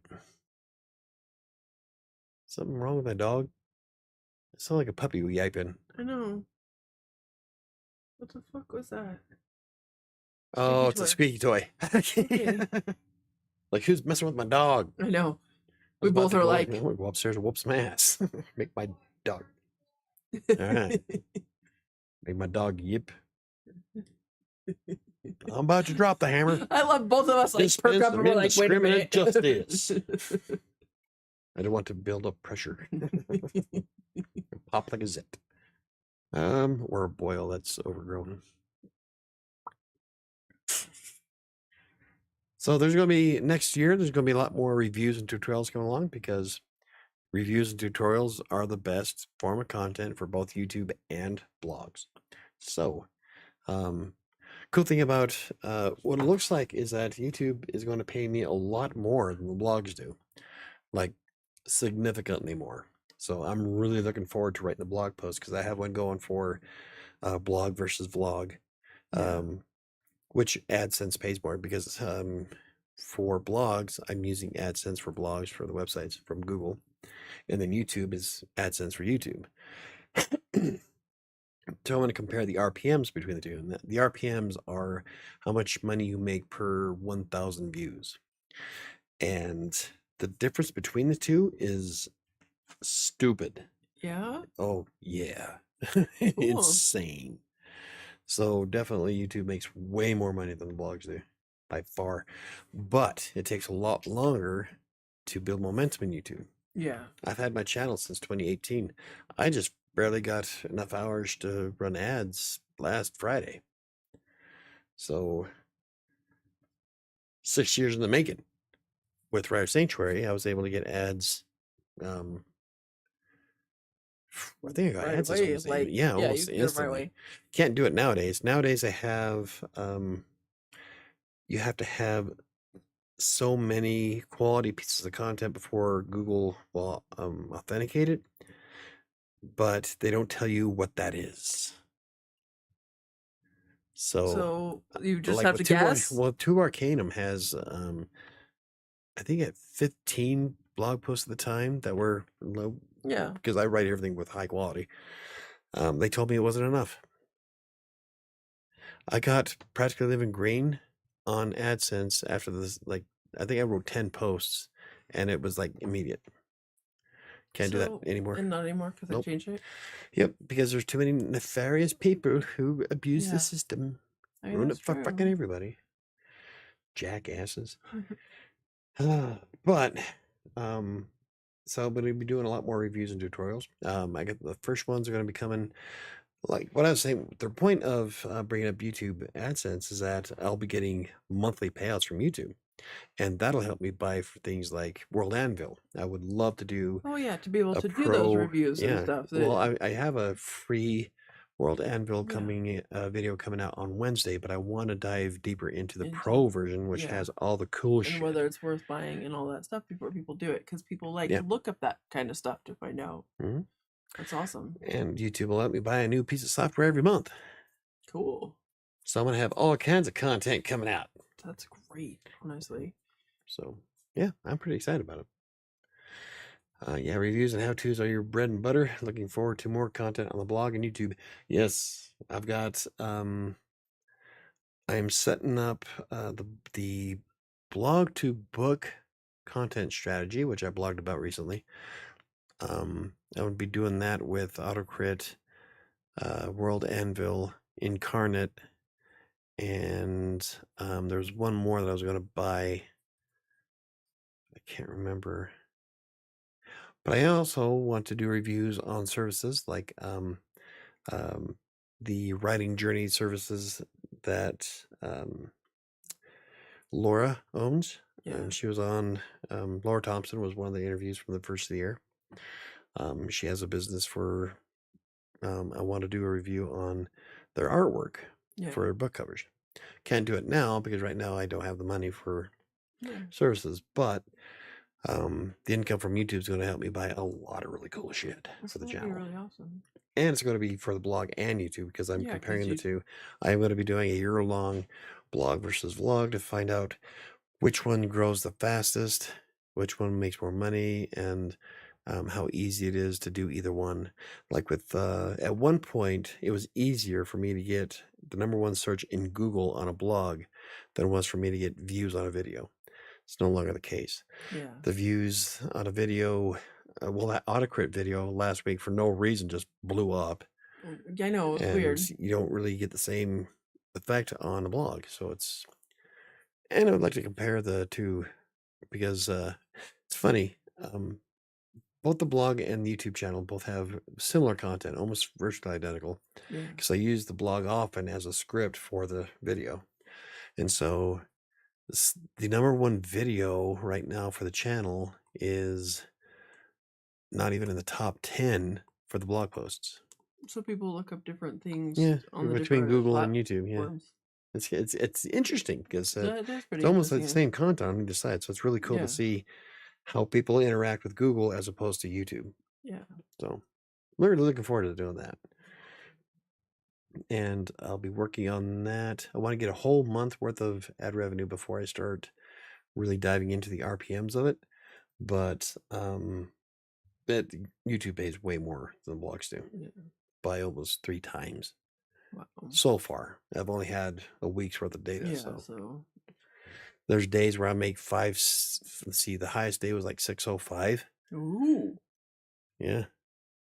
Something wrong with my dog? It sounded like a puppy yiping. I know. What the fuck was that? Oh, it's a squeaky toy. Okay. Like, who's messing with my dog? I know. We both are like, I'm gonna go upstairs and whoop some ass. Make my dog. All right. Make my dog yip. I'm about to drop the hammer. I love both of us like perk up and we're like, wait a minute. Justice. I don't want to build up pressure. Pop like a zit. Or a boil that's overgrown. So there's going to be next year. There's going to be a lot more reviews and tutorials coming along because Reviews and tutorials are the best form of content for both YouTube and blogs. So, um, cool thing about what it looks like is that YouTube is going to pay me a lot more than the blogs do, like significantly more. So I'm really looking forward to writing the blog post because I have one going for blog versus vlog, Yeah. which AdSense pays more because for blogs, I'm using AdSense for blogs for the websites from Google, and then YouTube is AdSense for YouTube. So I'm going to compare the RPMs between the two. And the RPMs are how much money you make per 1,000 views. And the difference between the two is stupid. Yeah. Oh, yeah. Cool. Insane. So definitely YouTube makes way more money than the blogs do by far. But it takes a lot longer to build momentum in YouTube. Yeah. I've had my channel since 2018. I just barely got enough hours to run ads last Friday. So 6 years in the making. With WriterSanctuary, I was able to get ads. I think I got Right ads away. almost Like, yeah, yeah, you almost can get them right instantly. away. Can't do it nowadays. Nowadays, I have you have to have so many quality pieces of content before Google will authenticate it, but they don't tell you what that is. So, So you just like have with to guess? Tube Arcanum has I think at 15 blog posts at the time that were low Yeah. because I write everything with high quality. They told me it wasn't enough. I got Practically Living Green on AdSense after this, like, I think I wrote 10 posts and it was like immediate. Can't do that So, anymore. and not anymore because they Nope. changed it? Yep, because there's too many nefarious people who abuse the Yeah. system, I mean, ruin that's it for fucking true. everybody. Jackasses. But, so I'm going to be doing a lot more reviews and tutorials. I got the first ones are going to be coming. Like what I was saying, the point of bringing up YouTube AdSense is that I'll be getting monthly payouts from YouTube, and that'll help me buy for things like World Anvil. I would love to do Oh, yeah, to be able a to do those pro, reviews and yeah. stuff. Well, I have a free World Anvil Yeah. video coming out on Wednesday, but I want to dive deeper into the Into, pro version, which yeah. has all the cool And shit. whether it's worth buying and all that stuff before people do it. Because people like Yeah. to look up that kind of stuff to find out. Mhm. That's awesome. And YouTube will let me buy a new piece of software every month. Cool. So I'm going to have all kinds of content coming out. That's great, honestly. So, yeah, I'm pretty excited about it. Yeah, reviews and how-tos are your bread and butter. Looking forward to more content on the blog and YouTube. Yes, I've got I'm setting up the blog to book content strategy, which I blogged about recently. I would be doing that with Autocrit, World Anvil, Incarnate, and there's one more that I was going to buy. I can't remember. But I also want to do reviews on services like the writing journey services that Laura owns. Yeah. And she was on, Laura Thompson was one of the interviews from the first of the year. She has a business for, I want to do a review on their artwork Yeah. for book covers. Can't do it now because right now I don't have the money for Yeah. services, but the income from YouTube is going to help me buy a lot of really cool shit That's for the gonna be channel. really awesome. And it's going to be for the blog and YouTube because I'm Yeah, 'cause comparing the you, two. I'm going to be doing a year-long blog versus vlog to find out which one grows the fastest, which one makes more money, and how easy it is to do either one. Like with, at one point, it was easier for me to get the #1 search in Google on a blog than it was for me to get views on a video. It's no longer the case. yeah. The views on a video, well, that Autocrit video last week for no reason just blew up, Yeah, I know, it's and weird. you don't really get the same effect on a blog. So it's, and I would like to compare the two because it's funny. Both the blog and the YouTube channel both have similar content, almost virtually identical, Yeah. because I use the blog often as a script for the video. And so the #1 video right now for the channel is not even in the top 10 for the blog posts. So people look up different things Yeah, on the between different Google and YouTube. Yeah, platforms. it's interesting because That is it's pretty almost like the interesting. same content on either side. So it's really cool to Yeah. see how people interact with Google as opposed to YouTube. Yeah. So I'm really looking forward to doing that. And I'll be working on that. I want to get a whole month worth of ad revenue before I start really diving into the RPMs of it. But that YouTube pays way more than blogs do Yeah. by almost 3 times. Wow. So far, I've only had a week's worth of data. Yeah. So So. there's days where I make let's see, the highest day was like 605. Ooh. Yeah.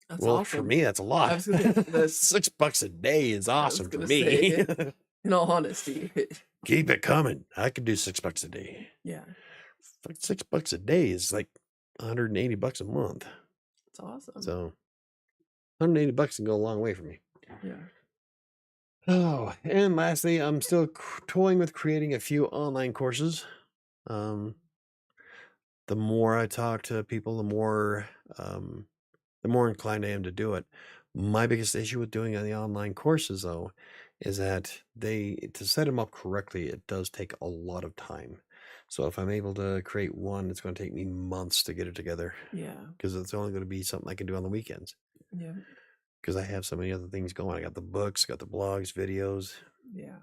That's Well, for awesome. me, that's a lot. I was gonna say that's $6 a day is I was awesome for gonna me. say, in all honesty. Keep it coming. I could do $6 a day. Yeah. Like $6 a day is like $180 a month. It's awesome. So $180 can go a long way for me. Yeah. Oh, and lastly, I'm still toying with creating a few online courses. The more I talk to people, the more inclined I am to do it. My biggest issue with doing the online courses, though, is that to set them up correctly, it does take a lot of time. So if I'm able to create one, it's going to take me months to get it together Yeah. because it's only going to be something I can do on the weekends Yeah. because I have so many other things going. I got the books, got the blogs, videos. Yeah.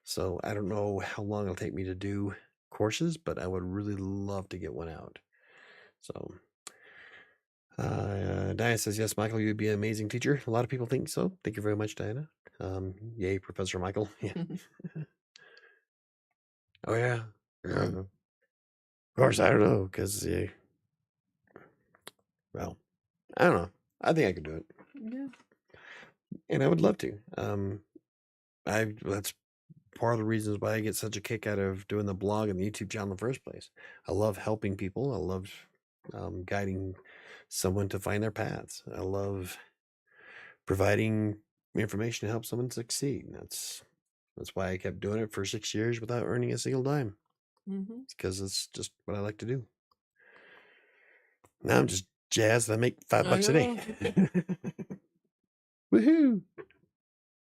So I don't know how long it'll take me to do courses, but I would really love to get one out. So Diana says, yes, Michael, you'd be an amazing teacher. A lot of people think so. Thank you very much, Diana. Yay, Professor Michael. Yeah. Oh, yeah. Of course, I don't know, because, well, I don't know. I think I could do it. Yeah. And I would love to. That's part of the reasons why I get such a kick out of doing the blog and the YouTube channel in the first place. I love helping people. I love guiding someone to find their paths. I love providing information to help someone succeed. That's why I kept doing it for 6 years without earning a single dime. Mm-hmm. It's because it's just what I like to do. Now I'm just jazzed that I make $5 a day. Woohoo!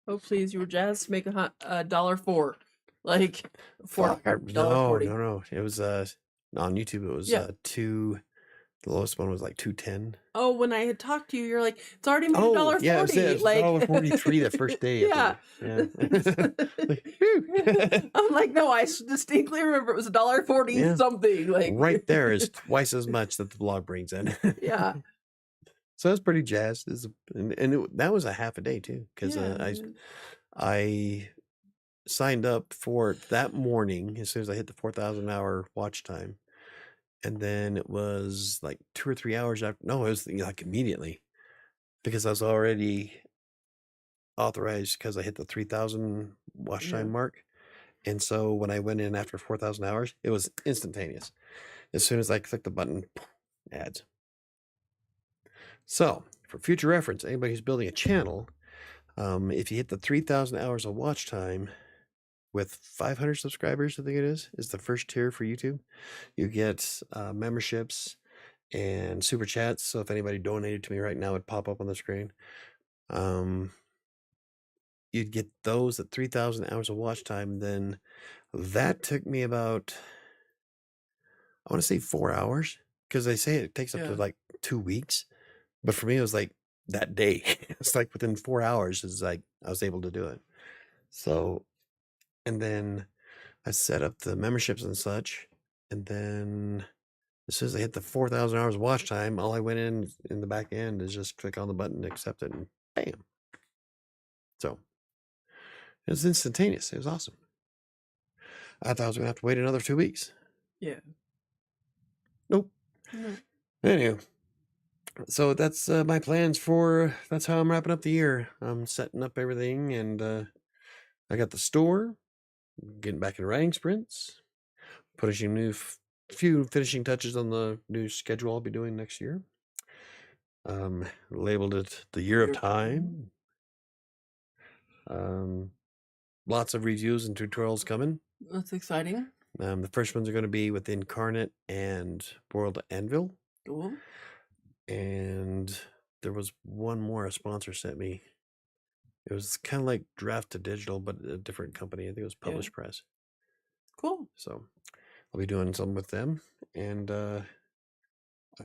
Oh, please, you were jazzed to make $1.04. Like, $4.40. No. It was on YouTube. It was Yeah. the lowest one was like 210. Oh, when I had talked to you, you're like, it's already made $1.40. Yeah, it was like $1.43 the first day. Yeah. I'm like, no, I distinctly remember it was $1.40 Yeah. something. Like right there is twice as much that the blog brings in. Yeah. So I was pretty jazzed. That was a half a day too, because I signed up for it that morning as soon as I hit the 4,000 hour watch time. And then it was like 2 or 3 hours after. No, it was like immediately because I was already authorized because I hit the 3,000 watch time mark. And so when I went in after 4,000 hours, it was instantaneous. As soon as I clicked the button, ads. So for future reference, anybody who's building a channel, if you hit the 3,000 hours of watch time with 500 subscribers, I think it is the first tier for YouTube. You get memberships and super chats. So if anybody donated to me right now, it'd pop up on the screen. You'd get those at 3,000 hours of watch time. Then that took me about, I want to say 4 hours, because they say it takes up to like 2 weeks. But for me, it was like that day. It's like within 4 hours is like I was able to do it. So, and then I set up the memberships and such. And then as soon as I hit the 4,000 hours of watch time, all I went in the back end is just click on the button to accept it, and bam. So it was instantaneous. It was awesome. I thought I was going to have to wait another 2 weeks. Yeah. Nope. Anyway, so that's my plans that's how I'm wrapping up the year. I'm setting up everything, and I got the store, getting back into writing sprints, putting few finishing touches on the new schedule I'll be doing next year. Labeled it the Year of Time. Lots of reviews and tutorials coming. That's exciting. The first ones are going to be with Incarnate and World Anvil. Cool. And there was one more a sponsor sent me. It was kind of like Draft to Digital, but a different company. I think it was Publish Press. Cool. So I'll be doing something with them. And I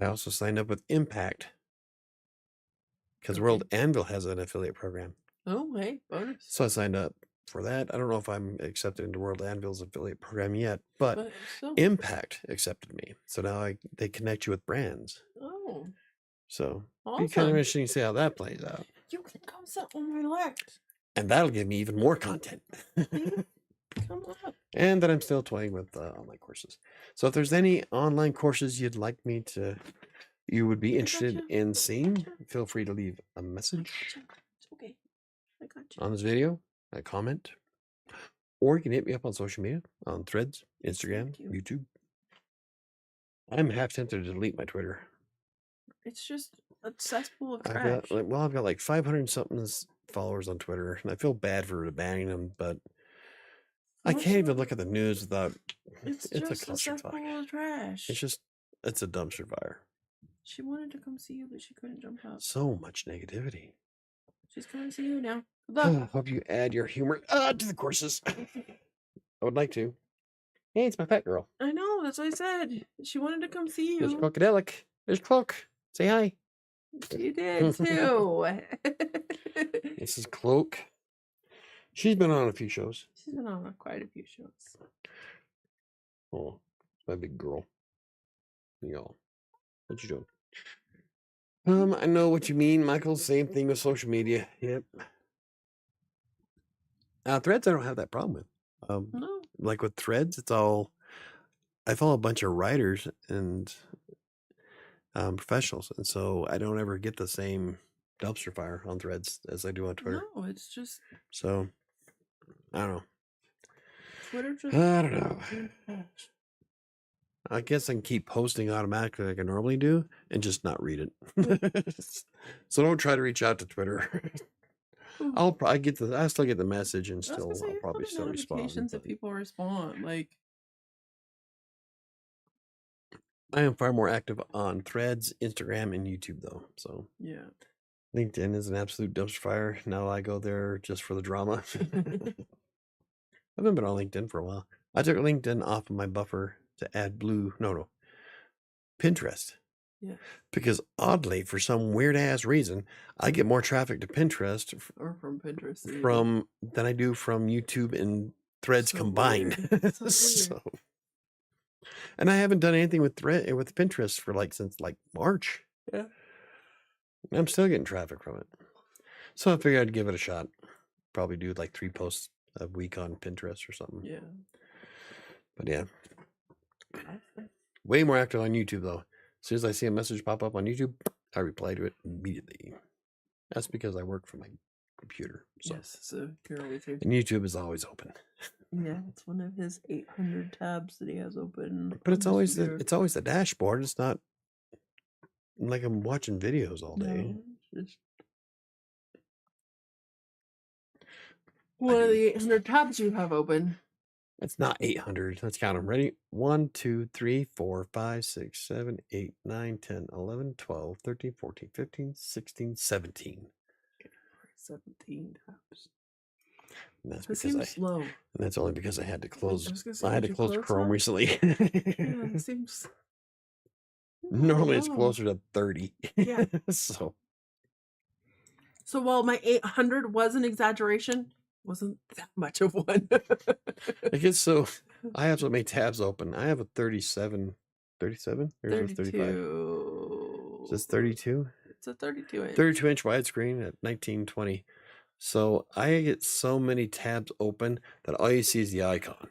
also signed up with Impact because World Anvil has an affiliate program. Oh, hey, bonus. So I signed up for that. I don't know if I'm accepted into World Anvil's affiliate program yet, but still. Impact accepted me. So now they connect you with brands. Oh. So Awesome. be kind of interesting to see how that plays out. You can come sit on my left. And that'll give me even more content. Come up. And then I'm still toying with online courses. So if there's any online courses you'd like me to, you would be interested in seeing, feel free to leave a message. It's okay. I got you. On this video, a comment, or you can hit me up on social media, on Threads, Instagram, YouTube. I'm half tempted to delete my Twitter. It's just a cesspool of trash. I've got like 500 something followers on Twitter, and I feel bad for banning them, but I can't even look at the news without. It's just a cesspool of trash. It's a dumpster fire. She wanted to come see you, but she couldn't jump out. So much negativity. She's coming to see you now. Hope you add your humor to the courses. I would like to. Hey, it's my pet girl. I know, that's what I said. She wanted to come see you. There's Crocodelic. There's Cloak. Say hi. You did too. This is Cloak. She's been on a few shows. She's been on quite a few shows. Oh, my big girl. Y'all, what you doing? I know what you mean, Michael. Same thing with social media. Yep. Threads, I don't have that problem with. No. Like with Threads, it's all. I follow a bunch of writers and professionals, and so I don't ever get the same dumpster fire on Threads as I do on Twitter. No, it's just. So, I don't know. Twitter just. I don't know. I guess I can keep posting automatically like I normally do and just not read it. So don't try to reach out to Twitter. I still get the message and I'll probably still respond. If people respond, like. I am far more active on Threads, Instagram, and YouTube though. So yeah. LinkedIn is an absolute dumpster fire. Now I go there just for the drama. I haven't been on LinkedIn for a while. I took LinkedIn off of my buffer to add Pinterest. Yeah. Because oddly, for some weird ass reason, I get more traffic to Pinterest or from Pinterest than I do from YouTube and Threads combined. So, and I haven't done anything with Pinterest for since March. Yeah. I'm still getting traffic from it. So I figured I'd give it a shot. Probably do 3 posts a week on Pinterest or something. Yeah. But yeah. Way more active on YouTube though. As soon as I see a message pop up on YouTube, I reply to it immediately. That's because I work from my computer. So. Yes, so you're always here. And YouTube is always open. Yeah, it's one of his 800 tabs that he has open. But it's always the dashboard. It's not like I'm watching videos all day. No, just one of the 800 tabs you have open. It's not 800. Let's count them. Ready? 1, 2, 3, 4, 5, 6, 7, 8, 9, 10, 11, 12, 13, 14, 15, 16, 17. 17 tabs. And that's seems slow. And that's only because I had to close. I had to close Chrome recently. Yeah, it seems. Normally it's closer to 30. Yeah. So while my 800 was an exaggeration, wasn't that much of one. I guess so. I have so many tabs open. I have a 37. 37? Or 32. Is this 32? It's a 32 inch. 32 inch widescreen at 1920. So I get so many tabs open that all you see is the icon.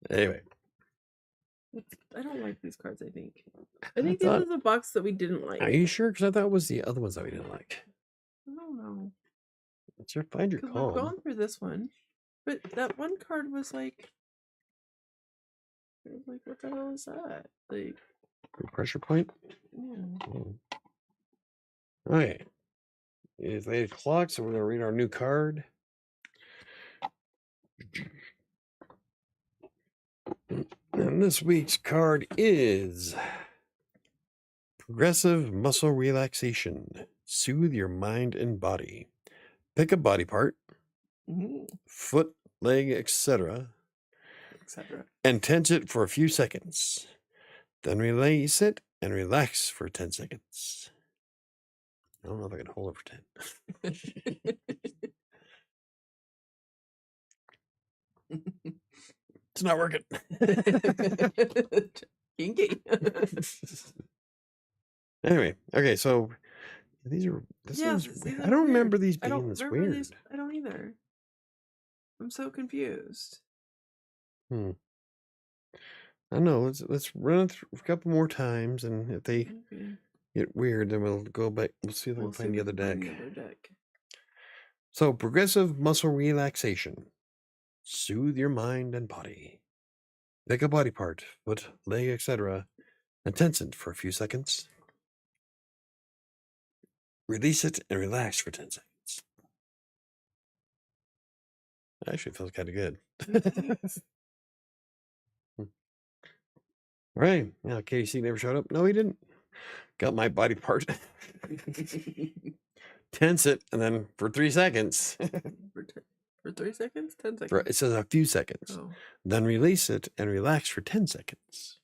Anyway. I don't like these cards, I think. I think these are the box that we didn't like. Are you sure? Because I thought it was the other ones that we didn't like. I don't know. It's your find your calm. We've gone through this one. But that one card was like... what the hell is that? Pressure point? Yeah. Oh. Okay. It's 8 o'clock, so we're going to read our new card. And this week's card is Progressive Muscle Relaxation. Soothe your mind and body. Pick a body part, foot, leg, etc., and tense it for a few seconds. Then release it and relax for 10 seconds. I don't know if I can hold it for 10. It's not working. Kinky. Anyway, okay, so these are. I don't remember these being this weird. I don't either. I'm so confused. I don't know. Let's run it through a couple more times, and if they get weird, then we'll go back. We'll see if we can find the other deck. So, progressive muscle relaxation. Soothe your mind and body. Pick a body part, foot, leg, etc., and tense it for a few seconds. Release it and relax for 10 seconds. It actually feels kind of good. Right. Now, KC never showed up. No, he didn't. Got my body part. Tense it, and then for 3 seconds. For 3 seconds? 10 seconds? It says a few seconds. Oh. Then release it and relax for 10 seconds.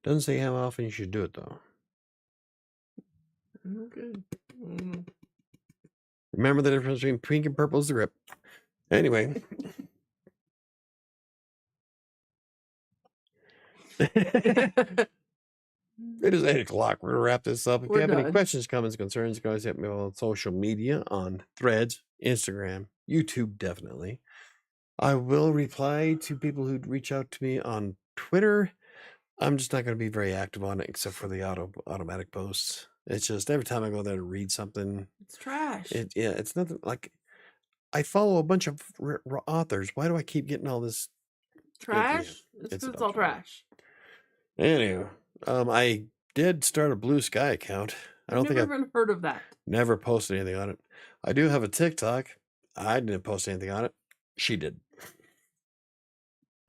Doesn't say how often you should do it, though. Okay. Remember the difference between pink and purple is the grip. Anyway. It is 8 o'clock. We're going to wrap this up. If you have any questions, comments, concerns, guys, hit me on social media, on Threads, Instagram, YouTube, definitely. I will reply to people who reach out to me on Twitter. I'm just not going to be very active on it, except for the automatic posts. It's just every time I go there to read something, it's trash. It's nothing like. I follow a bunch of authors. Why do I keep getting all this trash? It's because it's all trash. Anyway, I did start a Blue Sky account. I don't think I've even heard of that. Never posted anything on it. I do have a TikTok. I didn't post anything on it. She did.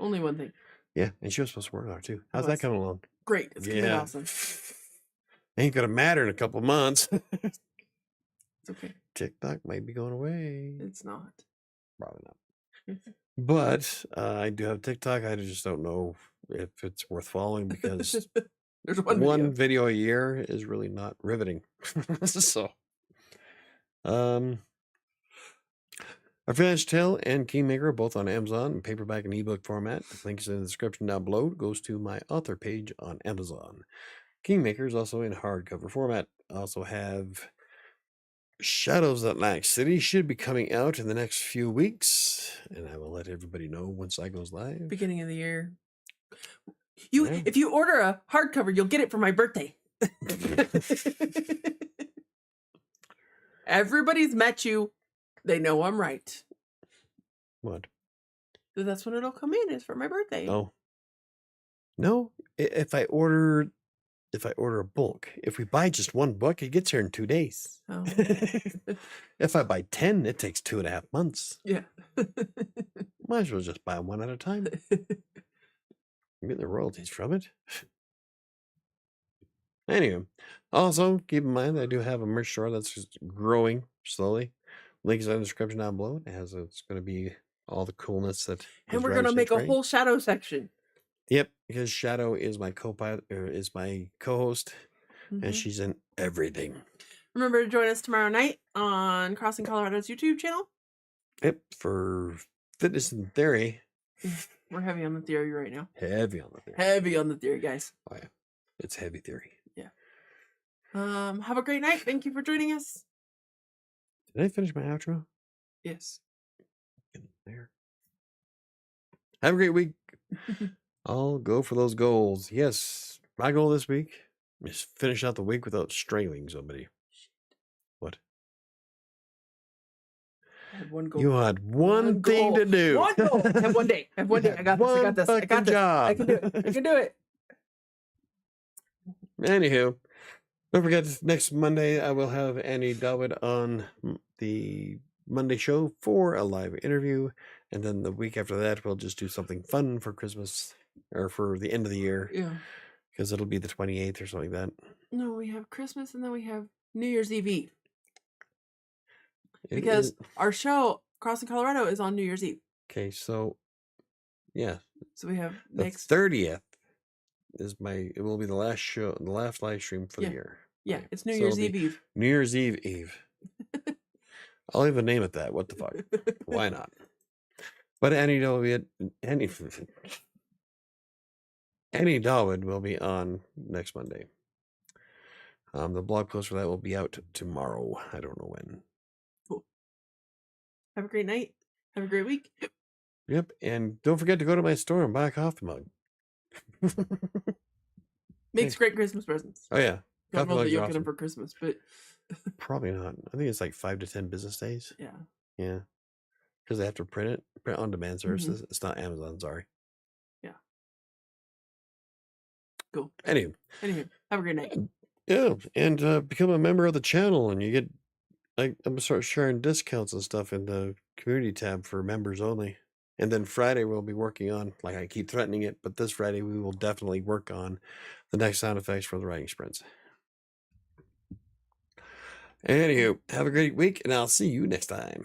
Only one thing. Yeah, and she was supposed to work on it too. How's that coming along? Great. It's gonna be awesome. Ain't gonna matter in a couple months. It's okay. TikTok might be going away. It's not. Probably not. But I do have TikTok. I just don't know if it's worth following because there's one video a year is really not riveting. So, Our Finished Tale and Kingmaker are both on Amazon in paperback and ebook format. The link is in the description down below. It goes to my author page on Amazon. Kingmaker is also in hardcover format. I also have Shadows That Lack City should be coming out in the next few weeks, and I will let everybody know once that goes live. Beginning of the year. If you order a hardcover, you'll get it for my birthday. Everybody's met you. They know I'm right. What? That's when it'll come in. It's for my birthday. Oh. No, if I order a bulk, if we buy just one book, it gets here in 2 days. Oh. If I buy 10, it takes 2.5 months. Yeah. Might as well just buy one at a time. I'm getting the royalties from it. Anyway, also keep in mind I do have a merch store that's just growing slowly. Link is in the description down below. It's going to be all the coolness that. And we're going to make a whole Shadow section. Yep, because Shadow is my co-pilot, or is my co-host, and she's in everything. Remember to join us tomorrow night on Crossing Colorado's YouTube channel. Yep, for Fitness in Theory. We're heavy on the theory right now. Heavy on the theory. Heavy on the theory, guys. Oh yeah, it's heavy theory. Yeah. Have a great night. Thank you for joining us. Did I finish my outro? Yes. There. Have a great week. I'll go for those goals. Yes, my goal this week is finish out the week without strangling somebody. What? I had one goal. You had one thing to do. One goal. Have one day. Have one day. I got this. I got this. I got this. Job. I can do it. I can do it. Anywho, don't forget next Monday I will have Annie Dawood on the Monday show for a live interview. And then the week after that, we'll just do something fun for Christmas or for the end of the year. Yeah. Because it'll be the 28th or something like that. No, we have Christmas and then we have New Year's Eve. Because our show, Crossing Colorado, is on New Year's Eve. Okay, so yeah. So we have the 30th is it will be the last show, the last live stream for the year. Yeah, okay. It's New Year's Eve. New Year's Eve. I'll even name it that. What the fuck? Why not? But Annie Dawood will be on next Monday. The blog post for that will be out tomorrow. I don't know when. Cool. Have a great night. Have a great week. Yep. And don't forget to go to my store and buy a coffee mug. Makes great Christmas presents. Oh, yeah. I don't know that you'll get them for Christmas, but... Probably not. I think it's like 5 to 10 business days. Yeah. Yeah. Because they have to print on demand services. It's not Amazon, sorry. Yeah. Cool. Anyway, have a great night. Yeah, and become a member of the channel, and you get, I'm gonna start sharing discounts and stuff in the community tab for members only. And then Friday we'll be working on, like I keep threatening it, but this Friday we will definitely work on the next sound effects for the writing sprints. Anywho, have a great week, and I'll see you next time.